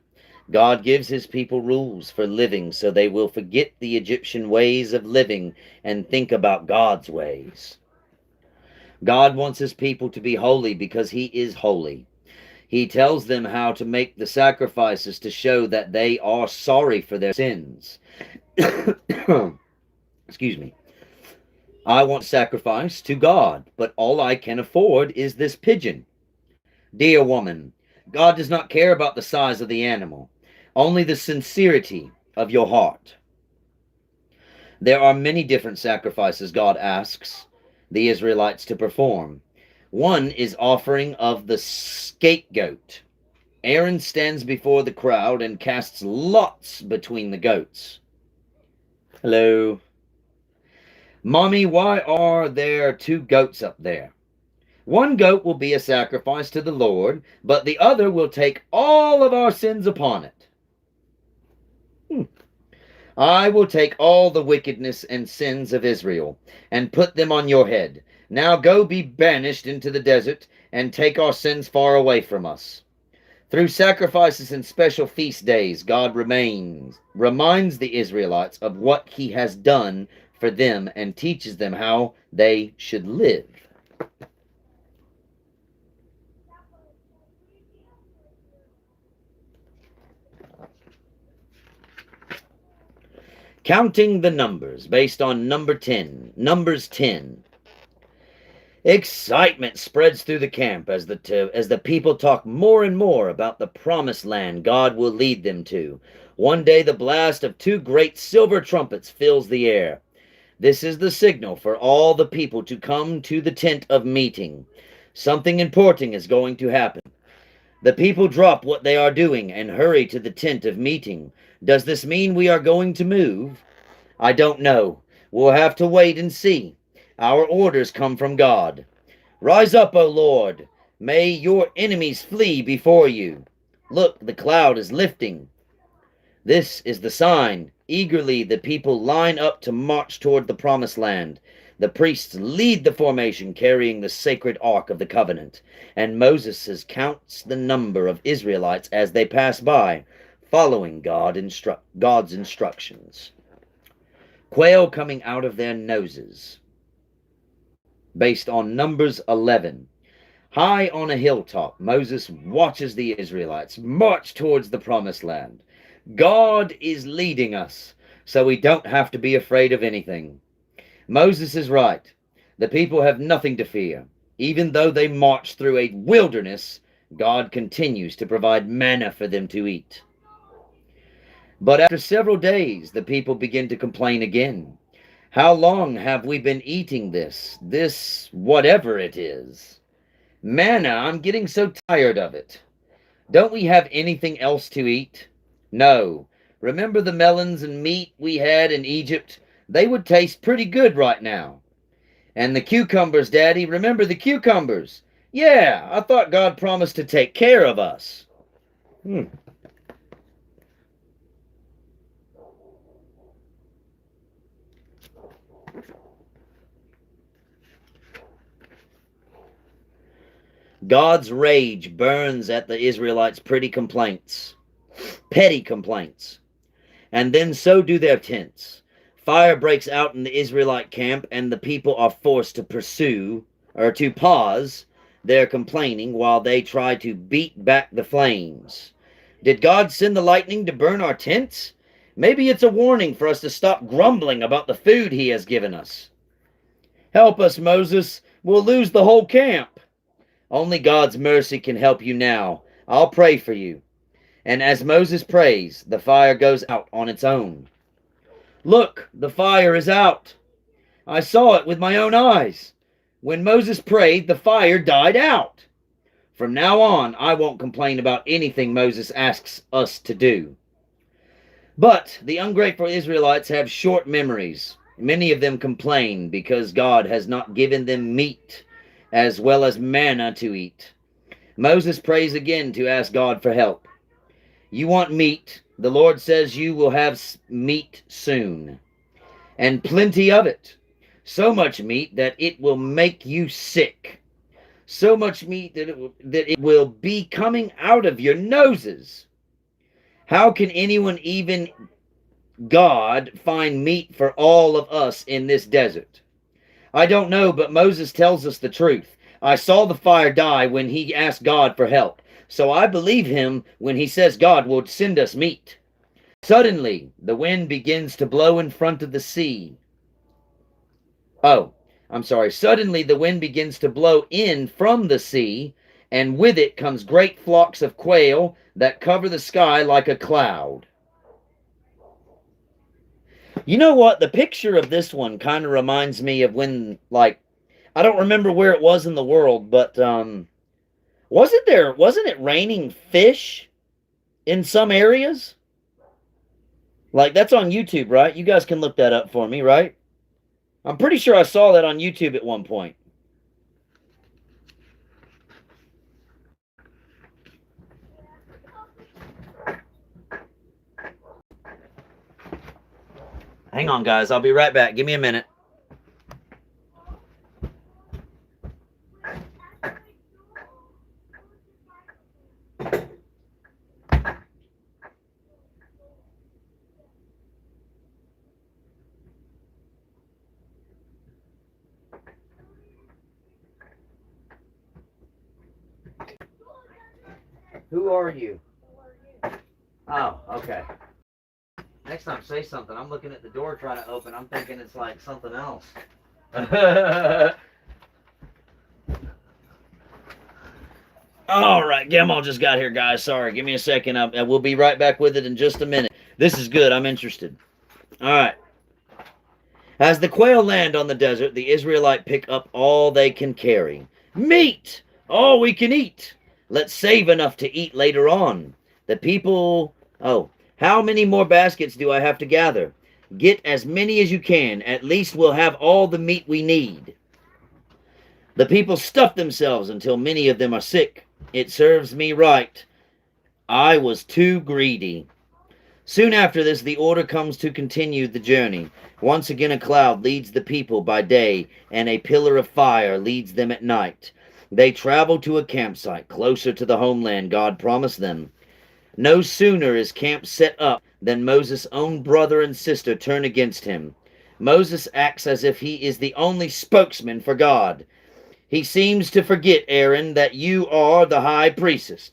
God gives his people rules for living so they will forget the Egyptian ways of living and think about God's ways. God wants his people to be holy because he is holy. He tells them how to make the sacrifices to show that they are sorry for their sins. Excuse me. I want sacrifice to God, but all I can afford is this pigeon. Dear woman, God does not care about the size of the animal, only the sincerity of your heart. There are many different sacrifices God asks the Israelites to perform. One is offering of the scapegoat. Aaron stands before the crowd and casts lots between the goats. Hello. Mommy, why are there 2 goats up there? One goat will be a sacrifice to the Lord, but the other will take all of our sins upon it. I will take all the wickedness and sins of Israel and put them on your head. Now go be banished into the desert and take our sins far away from us. Through sacrifices and special feast days, God reminds the Israelites of what he has done for them and teaches them how they should live. Counting the numbers, based on Numbers 10. Excitement spreads through the camp as the people talk more and more about the promised land God will lead them to. One day the blast of 2 great silver trumpets fills the air. This is the signal for all the people to come to the tent of meeting. Something important is going to happen. The people drop what they are doing and hurry to the tent of meeting. Does this mean we are going to move? I don't know. We'll have to wait and see. Our orders come from God. Rise up, O Lord. May your enemies flee before you. Look, the cloud is lifting. This is the sign. Eagerly the people line up to march toward the promised land. The priests lead the formation carrying the sacred ark of the covenant, and Moses counts the number of Israelites as they pass by, following God's instructions. Quail coming out of their noses, based on Numbers 11. High on a hilltop, Moses watches the Israelites march towards the promised land. God is leading us, so we don't have to be afraid of anything. Moses is right. The people have nothing to fear. Even though they march through a wilderness, God continues to provide manna for them to eat. But after several days, the people begin to complain again. How long have we been eating this whatever it is? Manna, I'm getting so tired of it. Don't we have anything else to eat? No. Remember the melons and meat we had in Egypt? They would taste pretty good right now. And the cucumbers, Daddy. Remember the cucumbers? Yeah, I thought God promised to take care of us. God's rage burns at the Israelites' petty complaints, and then so do their tents. Fire breaks out in the Israelite camp, and the people are forced to to pause their complaining while they try to beat back the flames. Did God send the lightning to burn our tents? Maybe it's a warning for us to stop grumbling about the food he has given us. Help us, Moses. We'll lose the whole camp. Only God's mercy can help you now. I'll pray for you. And as Moses prays, the fire goes out on its own. Look, the fire is out. I saw it with my own eyes. When Moses prayed, the fire died out. From now on, I won't complain about anything Moses asks us to do. But the ungrateful Israelites have short memories. Many of them complain because God has not given them meat as well as manna to eat. Moses prays again to ask God for help. You want meat? The Lord says you will have meat soon, and plenty of it. So much meat that it will make you sick. So much meat that it will be coming out of your noses. How can anyone, even God, find meat for all of us in this desert? I don't know, but Moses tells us the truth. I saw the fire die when he asked God for help. So I believe him when he says God will send us meat. Suddenly, the wind begins to blow in front of the sea. Suddenly, the wind begins to blow in from the sea, and with it comes great flocks of quail that cover the sky like a cloud. You know what? The picture of this one kind of reminds me of when, I don't remember where it was in the world, but wasn't it raining fish in some areas? That's on YouTube, right? You guys can look that up for me, right? I'm pretty sure I saw that on YouTube at one point. Hang on, guys. I'll be right back. Give me a minute. Who are you? Oh, okay. Next time, say something. I'm looking at the door trying to open. I'm thinking it's like something else. All right, Gamal just got here, guys. Sorry, give me a second. We'll be right back with it in just a minute. This is good. I'm interested. All right. As the quail land on the desert, the Israelite pick up all they can carry. Meat! All we can eat. Let's save enough to eat later on. The people... how many more baskets do I have to gather? Get as many as you can. At least we'll have all the meat we need. The people stuff themselves until many of them are sick. It serves me right. I was too greedy. Soon after this, the order comes to continue the journey. Once again, a cloud leads the people by day, and a pillar of fire leads them at night. They travel to a campsite closer to the homeland God promised them. No sooner is camp set up than Moses' own brother and sister turn against him. Moses acts as if he is the only spokesman for God. He seems to forget, Aaron, that you are the high priestess.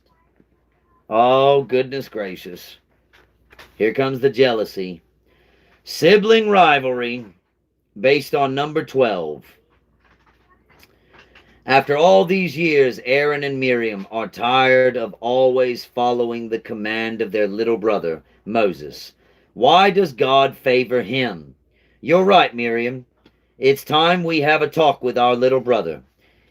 Oh, goodness gracious. Here comes the jealousy. Sibling rivalry based on number 12. After all these years, Aaron and Miriam are tired of always following the command of their little brother, Moses. Why does God favor him? You're right, Miriam. It's time we have a talk with our little brother.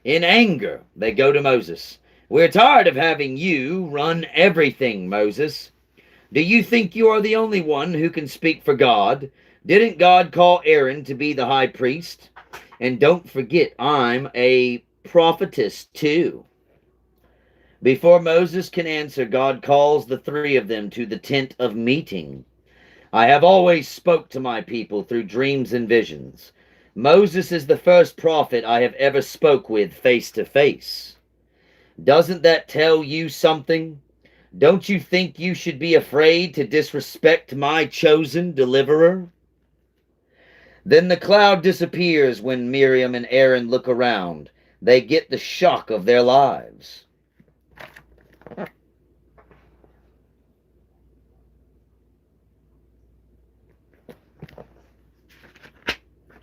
In anger, they go to Moses. We're tired of having you run everything, Moses. Do you think you are the only one who can speak for God? Didn't God call Aaron to be the high priest? And don't forget, I'm a prophetess too. Before Moses can answer, God calls the three of them to the tent of meeting. I have always spoke to my people through dreams and visions. Moses is the first prophet I have ever spoke with face to face. Doesn't that tell you something? Don't you think you should be afraid to disrespect my chosen deliverer? Then the cloud disappears when Miriam and Aaron look around. They get the shock of their lives.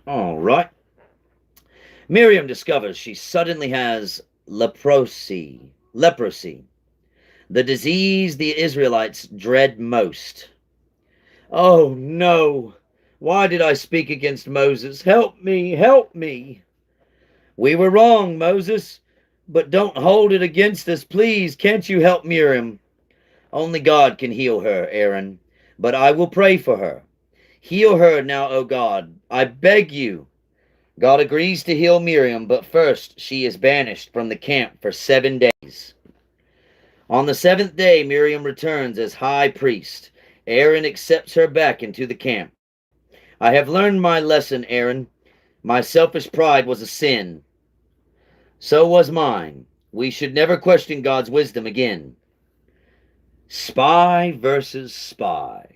All right. Miriam discovers she suddenly has leprosy, the disease the Israelites dread most. Oh no! Why did I speak against Moses? Help me! Help me! We were wrong, Moses, but don't hold it against us, please. Can't you help Miriam? Only God can heal her, Aaron, but I will pray for her. Heal her now, O God, I beg you. God agrees to heal Miriam, but first she is banished from the camp for 7 days. On the 7th day, Miriam returns as high priest. Aaron accepts her back into the camp. I have learned my lesson, Aaron. My selfish pride was a sin. So was mine. We should never question God's wisdom again. Spy versus spy,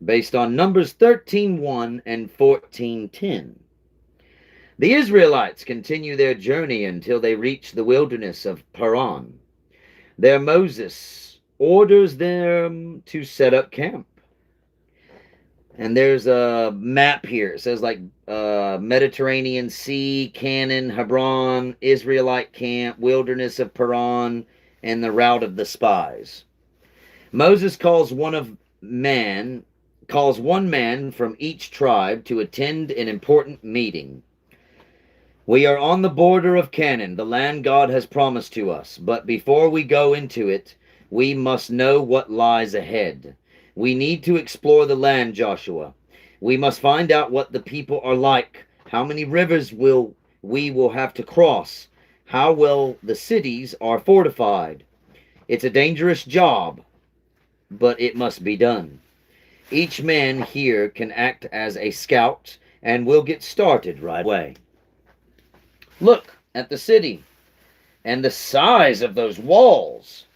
based on Numbers 13:1 and 14:10. The Israelites continue their journey until they reach the wilderness of Paran. There Moses orders them to set up camp. And there's a map here. It says like Mediterranean Sea, Canaan, Hebron, Israelite camp, wilderness of Paran, and the route of the spies. Moses calls one man from each tribe to attend an important meeting. We are on the border of Canaan, the land God has promised to us, but before we go into it, we must know what lies ahead. We need to explore the land, Joshua. We must find out what the people are like, how many rivers we will have to cross, how well the cities are fortified. It's a dangerous job, but it must be done. Each man here can act as a scout, and we'll get started right away. Look at the city and the size of those walls.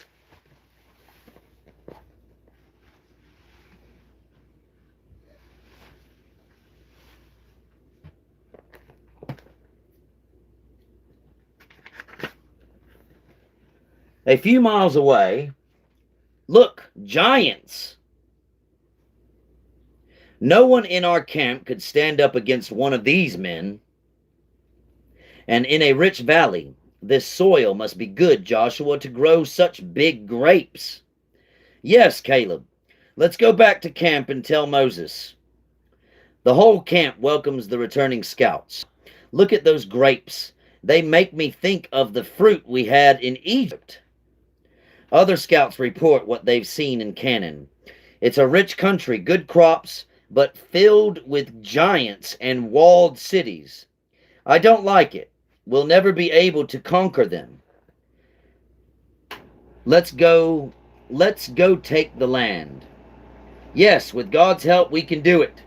A few miles away, look, giants. No one in our camp could stand up against one of these men. And in a rich valley, this soil must be good, Joshua, to grow such big grapes. Yes, Caleb. Let's go back to camp and tell Moses. The whole camp welcomes the returning scouts. Look at those grapes. They make me think of the fruit we had in Egypt. Other scouts report what they've seen in Canaan. It's a rich country, good crops, but filled with giants and walled cities. I don't like it. We'll never be able to conquer them. Let's go take the land. Yes, with God's help we can do it.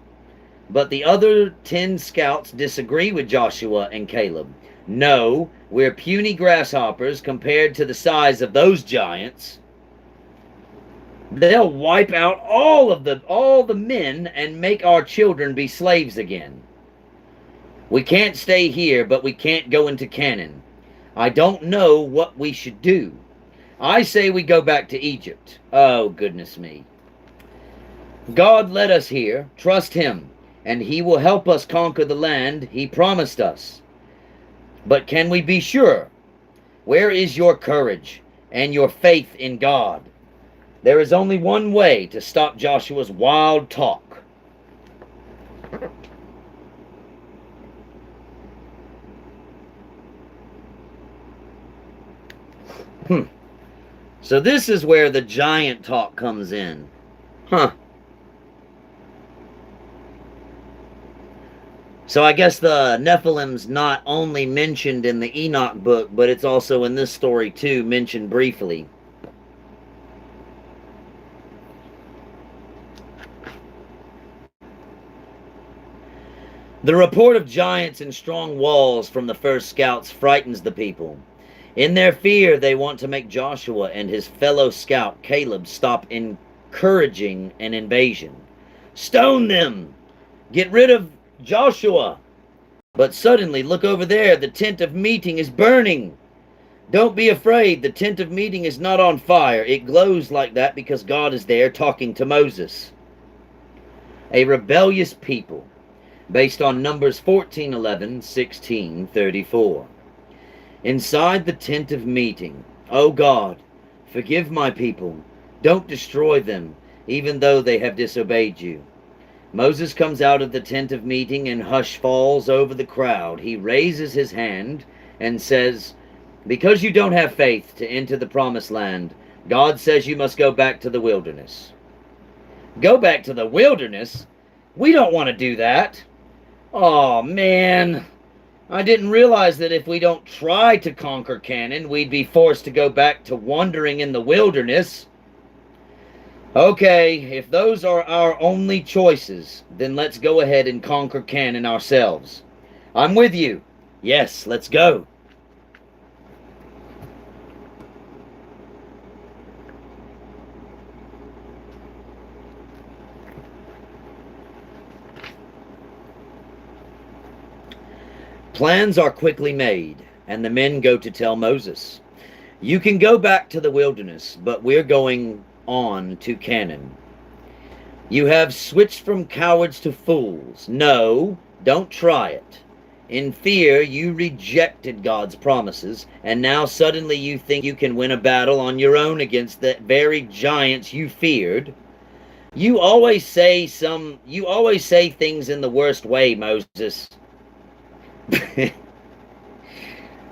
But the other 10 scouts disagree with Joshua and Caleb. No, we're puny grasshoppers compared to the size of those giants. They'll wipe out all the men and make our children be slaves again. We can't stay here, but we can't go into Canaan. I don't know what we should do. I say we go back to Egypt. Oh, goodness me. God led us here. Trust him, and he will help us conquer the land he promised us. But can we be sure? Where is your courage and your faith in God? There is only one way to stop Joshua's wild talk. So this is where the giant talk comes in. So I guess the Nephilim's not only mentioned in the Enoch book, but it's also in this story too, mentioned briefly. The report of giants and strong walls from the first scouts frightens the people. In their fear, they want to make Joshua and his fellow scout Caleb stop encouraging an invasion. Stone them! Get rid of Joshua! But suddenly, look over there, the tent of meeting is burning. Don't be afraid, the tent of meeting is not on fire. It glows like that because God is there talking to Moses. A rebellious people, based on Numbers 14:11, 16:34. Inside the tent of meeting, O God, forgive my people. Don't destroy them, even though they have disobeyed you. Moses comes out of the tent of meeting and hush falls over the crowd. He raises his hand and says, because you don't have faith to enter the promised land, God says you must go back to the wilderness. Go back to the wilderness? We don't want to do that. Oh, man. I didn't realize that if we don't try to conquer Canaan, we'd be forced to go back to wandering in the wilderness. Okay, if those are our only choices, then let's go ahead and conquer Canaan ourselves. I'm with you. Yes, let's go. Plans are quickly made, and the men go to tell Moses, you can go back to the wilderness, but we're going on to Canaan. You have switched from cowards to fools. No, don't try it. In fear, you rejected God's promises, and now suddenly you think you can win a battle on your own against the very giants you feared. You always say things in the worst way, Moses.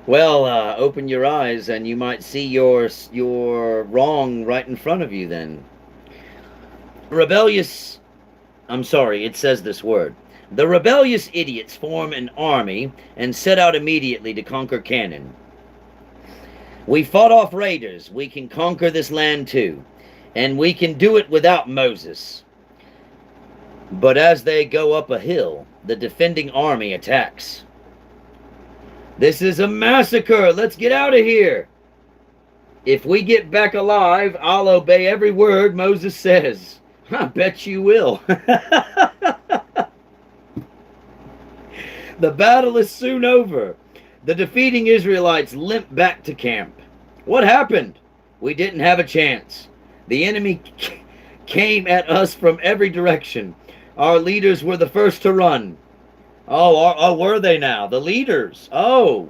Well, open your eyes and you might see your wrong right in front of you then. It says this word. The rebellious idiots form an army and set out immediately to conquer Canaan. We fought off raiders. We can conquer this land too. And we can do it without Moses. But as they go up a hill, the defending army attacks. This is a massacre. Let's get out of here. If we get back alive, I'll obey every word Moses says. I bet you will. The battle is soon over. The defeating Israelites limp back to camp. What happened? We didn't have a chance. The enemy came at us from every direction. Our leaders were the first to run. Oh, were they now? The leaders. Oh.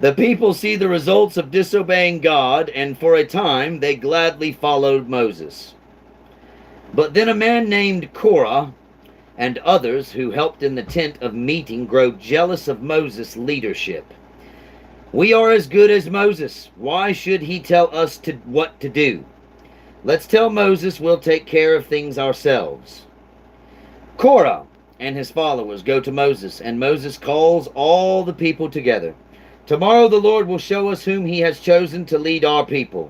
The people see the results of disobeying God, and for a time they gladly followed Moses. But then a man named Korah and others who helped in the tent of meeting grow jealous of Moses' leadership. We are as good as Moses. Why should he tell us what to do? Let's tell Moses we'll take care of things ourselves. Korah and his followers go to Moses, and Moses calls all the people together. Tomorrow the Lord will show us whom he has chosen to lead our people.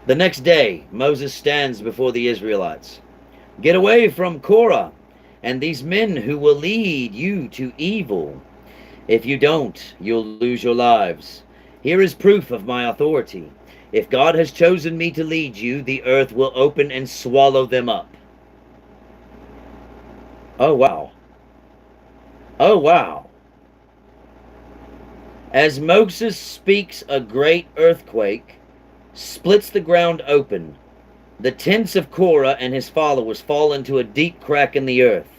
The next day, Moses stands before the Israelites. Get away from Korah and these men who will lead you to evil. If you don't, you'll lose your lives. Here is proof of my authority. If God has chosen me to lead you, the earth will open and swallow them up. Oh, wow. Oh, wow. As Moses speaks, a great earthquake splits the ground open. The tents of Korah and his followers fall into a deep crack in the earth.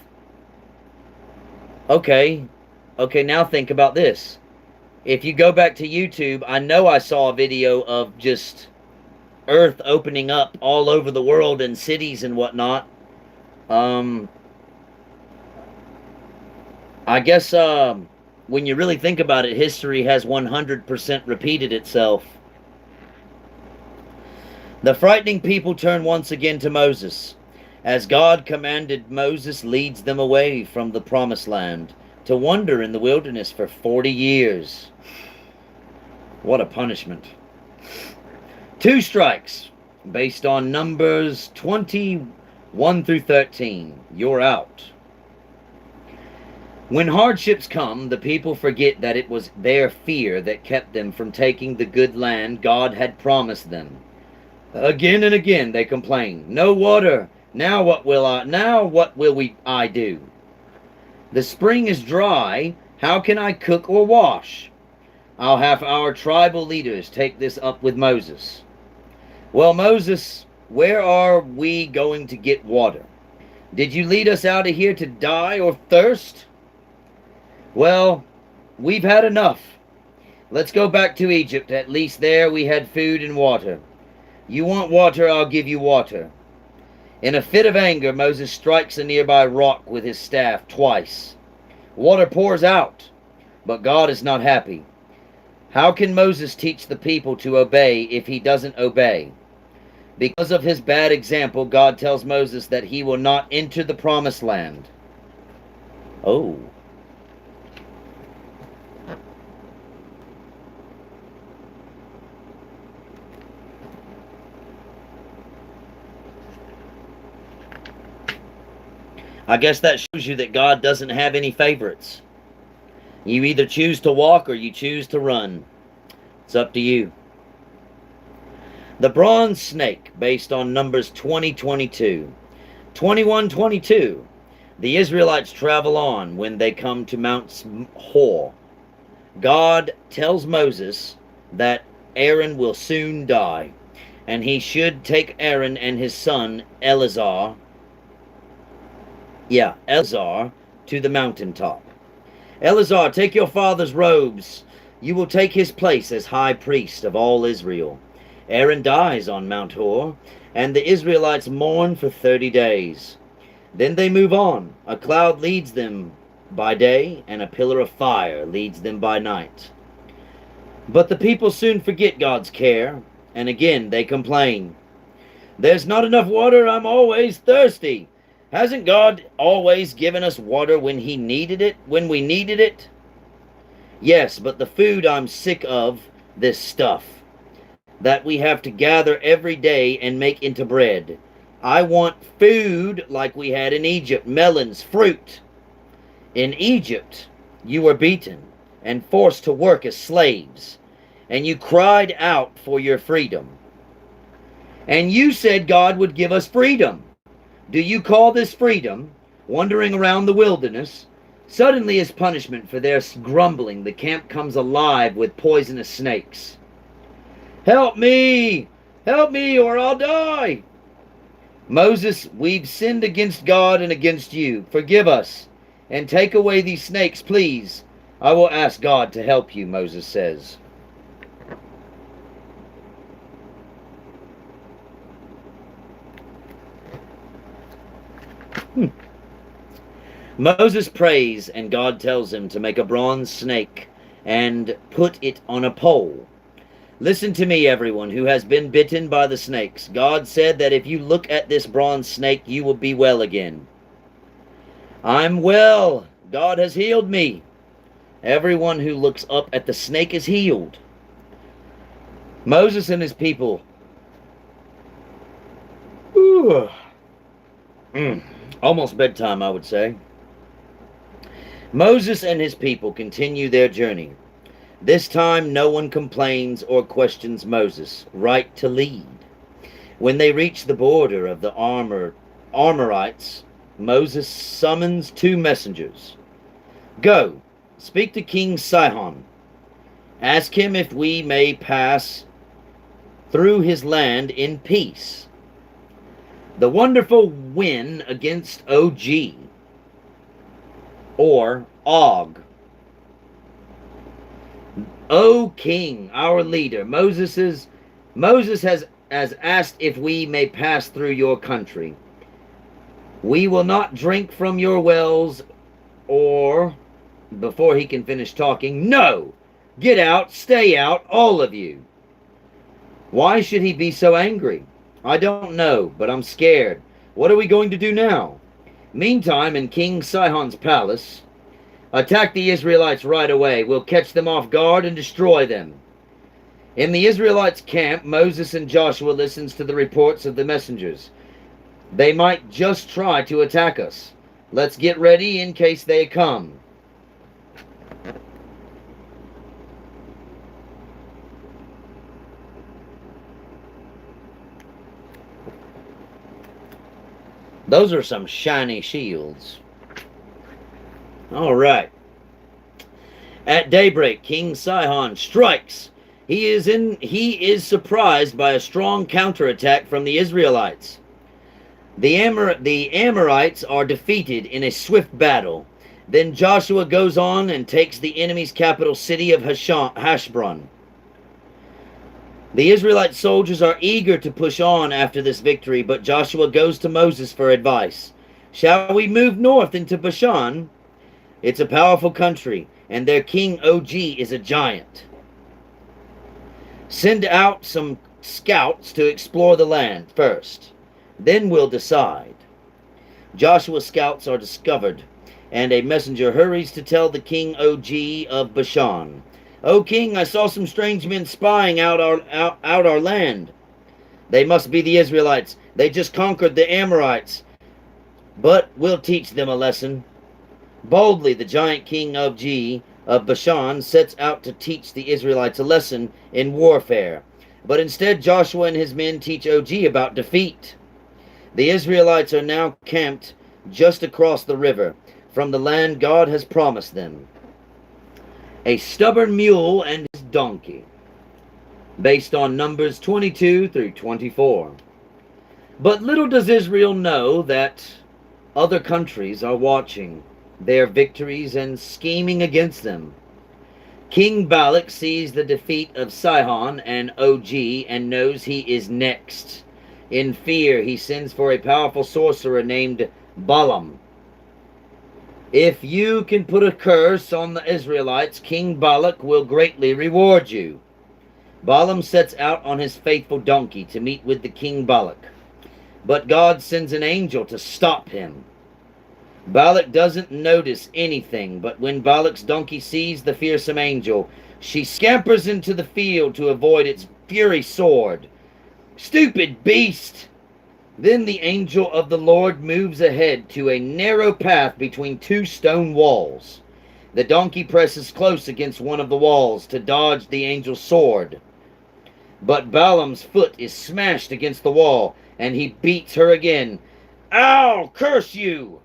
Okay, now think about this. If you go back to YouTube, I know I saw a video of just earth opening up all over the world in cities and whatnot. I guess when you really think about it, history has 100% repeated itself. The frightening people turn once again to Moses. As God commanded, Moses leads them away from the promised land to wander in the wilderness for 40 years. What a punishment. 2 strikes based on Numbers 21 through 13. You're out. When hardships come, the people forget that it was their fear that kept them from taking the good land God had promised them. Again and again they complain, "No water. Now what will I do? The spring is dry. How can I cook or wash?" I'll have our tribal leaders take this up with Moses. "Well, Moses, where are we going to get water? Did you lead us out of here to die or thirst?" "Well, we've had enough. Let's go back to Egypt. At least there we had food and water. You want water, I'll give you water." In a fit of anger, Moses strikes a nearby rock with his staff twice. Water pours out, but God is not happy. How can Moses teach the people to obey if he doesn't obey? Because of his bad example, God tells Moses that he will not enter the promised land. Oh. I guess that shows you that God doesn't have any favorites. You either choose to walk or you choose to run. It's up to you. The bronze snake, based on Numbers 20:22. 21:22. The Israelites travel on when they come to Mount Hor. God tells Moses that Aaron will soon die, and he should take Aaron and his son Eleazar to the mountaintop. "Eleazar, take your father's robes. You will take his place as high priest of all Israel." Aaron dies on Mount Hor, and the Israelites mourn for 30 days. Then they move on. A cloud leads them by day, and a pillar of fire leads them by night. But the people soon forget God's care, and again they complain. "There's not enough water. I'm always thirsty. Hasn't God always given us water when we needed it? Yes, but the food I'm sick of, this stuff that we have to gather every day and make into bread. I want food like we had in Egypt, melons, fruit. In Egypt, you were beaten and forced to work as slaves, and you cried out for your freedom. And you said God would give us freedom. Do you call this freedom, wandering around the wilderness? Suddenly, as punishment for their grumbling, the camp comes alive with poisonous snakes. Help me! Help me, or I'll die! Moses, we've sinned against God and against you. Forgive us, and take away these snakes, please. I will ask God to help you, Moses says. Moses prays, and God tells him to make a bronze snake and put it on a pole. Listen to me, everyone who has been bitten by the snakes. God said that if you look at this bronze snake, you will be well again. I'm well. God has healed me. Everyone who looks up at the snake is healed. Moses and his people. Almost bedtime, I would say. Moses and his people continue their journey. This time, no one complains or questions Moses' right to lead. When they reach the border of the Amorites, Moses summons 2 messengers. Go, speak to King Sihon. Ask him if we may pass through his land in peace. The wonderful win against Og, or Og. O king, our leader, Moses has asked if we may pass through your country. We will not drink from your wells or before he can finish talking, "No! Get out, stay out, all of you." Why should he be so angry? I don't know, but I'm scared. What are we going to do now? Meantime, in King Sihon's palace, attack the Israelites right away. We'll catch them off guard and destroy them. In the Israelites' camp, Moses and Joshua listens to the reports of the messengers. They might just try to attack us. Let's get ready in case they come. Those are some shiny shields. All right. At daybreak, King Sihon strikes. He is surprised by a strong counterattack from the Israelites. The Amorites are defeated in a swift battle. Then Joshua goes on and takes the enemy's capital city of Hashbron. The Israelite soldiers are eager to push on after this victory, but Joshua goes to Moses for advice. Shall we move north into Bashan? It's a powerful country, and their king Og is a giant. Send out some scouts to explore the land first. Then we'll decide. Joshua's scouts are discovered, and a messenger hurries to tell the king Og of Bashan. "O king, I saw some strange men spying out our land. They must be the Israelites. They just conquered the Amorites. But we'll teach them a lesson." Boldly, the giant king Og of Bashan sets out to teach the Israelites a lesson in warfare. But instead, Joshua and his men teach Og about defeat. The Israelites are now camped just across the river from the land God has promised them. A stubborn mule and his donkey, based on Numbers 22 through 24. But little does Israel know that other countries are watching their victories and scheming against them. King Balak sees the defeat of Sihon and Og and knows he is next. In fear, he sends for a powerful sorcerer named Balaam. If you can put a curse on the Israelites, King Balak will greatly reward you. Balaam sets out on his faithful donkey to meet with the King Balak, but God sends an angel to stop him. Balak doesn't notice anything, but when Balak's donkey sees the fearsome angel, she scampers into the field to avoid its fiery sword. "Stupid beast!" Then the angel of the Lord moves ahead to a narrow path between two stone walls. The donkey presses close against one of the walls to dodge the angel's sword. But Balaam's foot is smashed against the wall, and he beats her again. "Ow! Curse you!"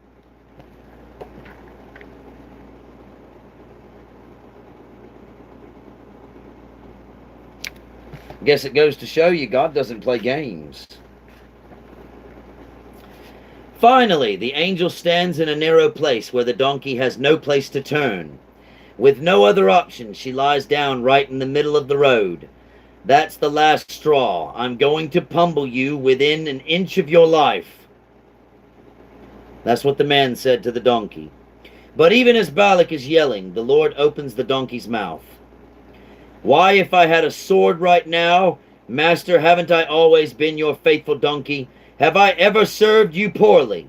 Guess it goes to show you God doesn't play games. Finally, the angel stands in a narrow place where the donkey has no place to turn. With no other option, she lies down right in the middle of the road. "That's the last straw. I'm going to pummel you within an inch of your life." That's what the man said to the donkey. But even as Balak is yelling, the Lord opens the donkey's mouth. "Why, if I had a sword right now, Master, haven't I always been your faithful donkey? Have I ever served you poorly?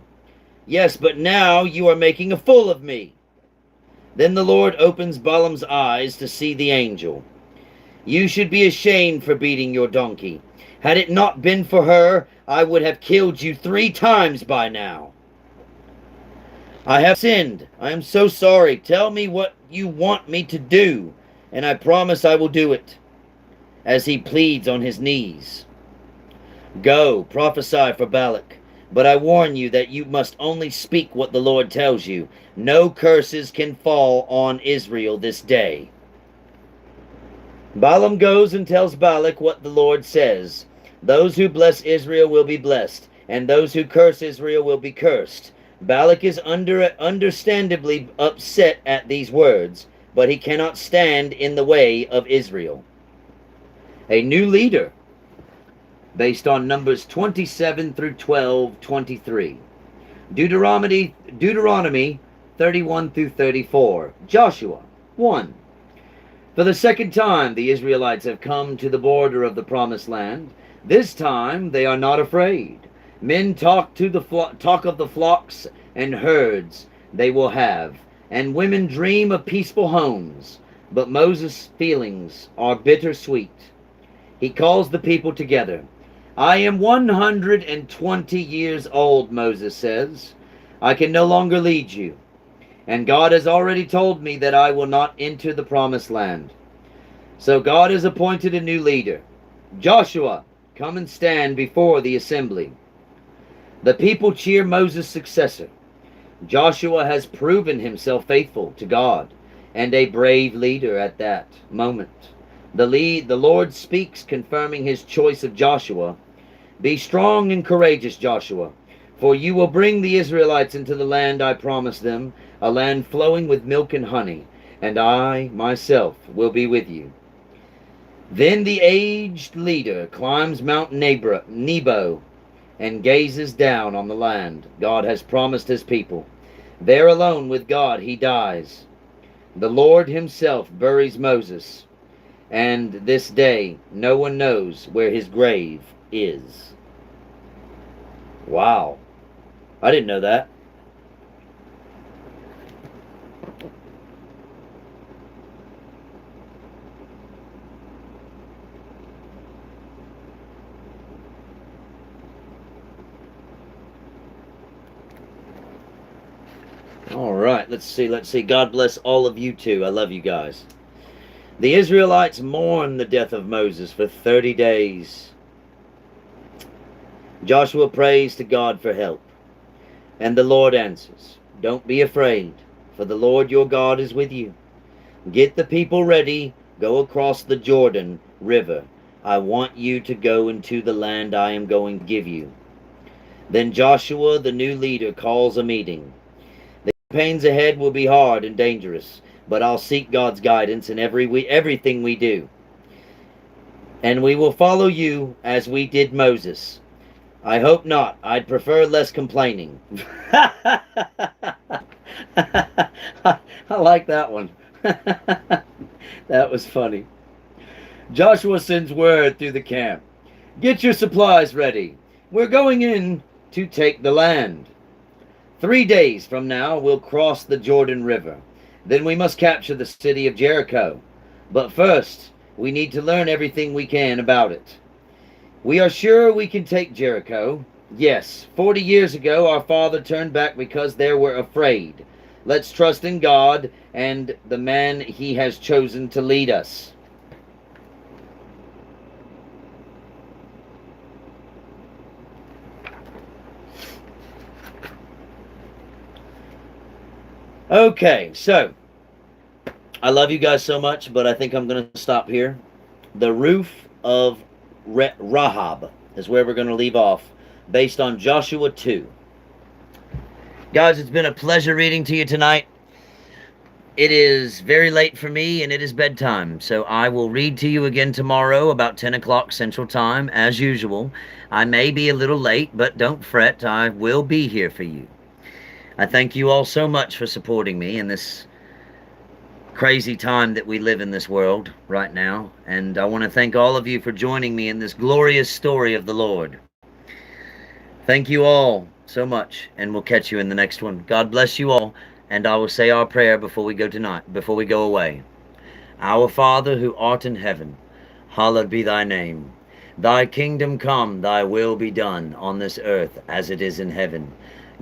Yes, but now you are making a fool of me." Then the Lord opens Balaam's eyes to see the angel. "You should be ashamed for beating your donkey. Had it not been for her, I would have killed you 3 times by now. I have sinned. I am so sorry. Tell me what you want me to do, and I promise I will do it," as he pleads on his knees. "Go, prophesy for Balak, but I warn you that you must only speak what the Lord tells you. No curses can fall on Israel this day." Balaam goes and tells Balak what the Lord says. "Those who bless Israel will be blessed, and those who curse Israel will be cursed." Balak is understandably upset at these words, but he cannot stand in the way of Israel. A new leader, based on Numbers 27 through 12:23. Deuteronomy 31 through 34. Joshua 1. For the second time the Israelites have come to the border of the promised land. This time they are not afraid. Men talk of the flocks and herds they will have, and women dream of peaceful homes. But Moses' feelings are bittersweet. He calls the people together. I am 120 years old, Moses says. I can no longer lead you. And God has already told me that I will not enter the promised land. So God has appointed a new leader. Joshua, come and stand before the assembly. The people cheer Moses' successor. Joshua has proven himself faithful to God and a brave leader at that moment. The Lord speaks, confirming his choice of Joshua. Be strong and courageous, Joshua, for you will bring the Israelites into the land I promised them, a land flowing with milk and honey, and I myself will be with you. Then the aged leader climbs Mount Nebo and gazes down on the land God has promised his people. There alone with God he dies. The Lord himself buries Moses, and this day no one knows where his grave is. Wow. I didn't know that. All right, let's see. God bless all of you too. I love you guys. The Israelites mourn the death of Moses for 30 days. Joshua prays to God for help, and the Lord answers, don't be afraid, for the Lord your God is with you. Get the people ready, go across the Jordan River. I want you to go into the land I am going to give you. Then Joshua, the new leader, calls a meeting. The campaigns ahead will be hard and dangerous, but I'll seek God's guidance in everything we do. And we will follow you as we did Moses. I hope not. I'd prefer less complaining. I like that one. That was funny. Joshua sends word through the camp. Get your supplies ready. We're going in to take the land. 3 days from now, we'll cross the Jordan River. Then we must capture the city of Jericho. But first, we need to learn everything we can about it. We are sure we can take Jericho. Yes, 40 years ago, our father turned back because they were afraid. Let's trust in God and the man he has chosen to lead us. Okay, so I love you guys so much, but I think I'm going to stop here. The roof of Rahab is where we're going to leave off, based on Joshua 2. Guys, it's been a pleasure reading to you tonight. It is very late for me, and it is bedtime, so I will read to you again tomorrow about 10 o'clock Central Time, as usual. I may be a little late, but don't fret, I will be here for you. I thank you all so much for supporting me in this crazy time that we live in this world right now, and I want to thank all of you for joining me in this glorious story of the Lord. Thank you all so much, and we'll catch you in the next one. God bless you all, and I will say our prayer before we go away. Our Father who art in heaven, hallowed be thy name. Thy kingdom come, thy will be done on this earth as it is in heaven.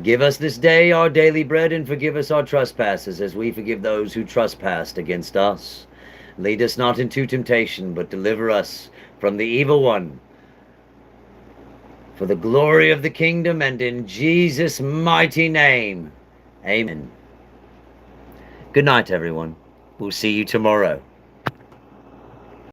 Give us this day our daily bread, and forgive us our trespasses as we forgive those who trespass against us. Lead us not into temptation, but deliver us from the evil one. For the glory of the kingdom, and in Jesus' mighty name. Amen. Good night, everyone. We'll see you tomorrow.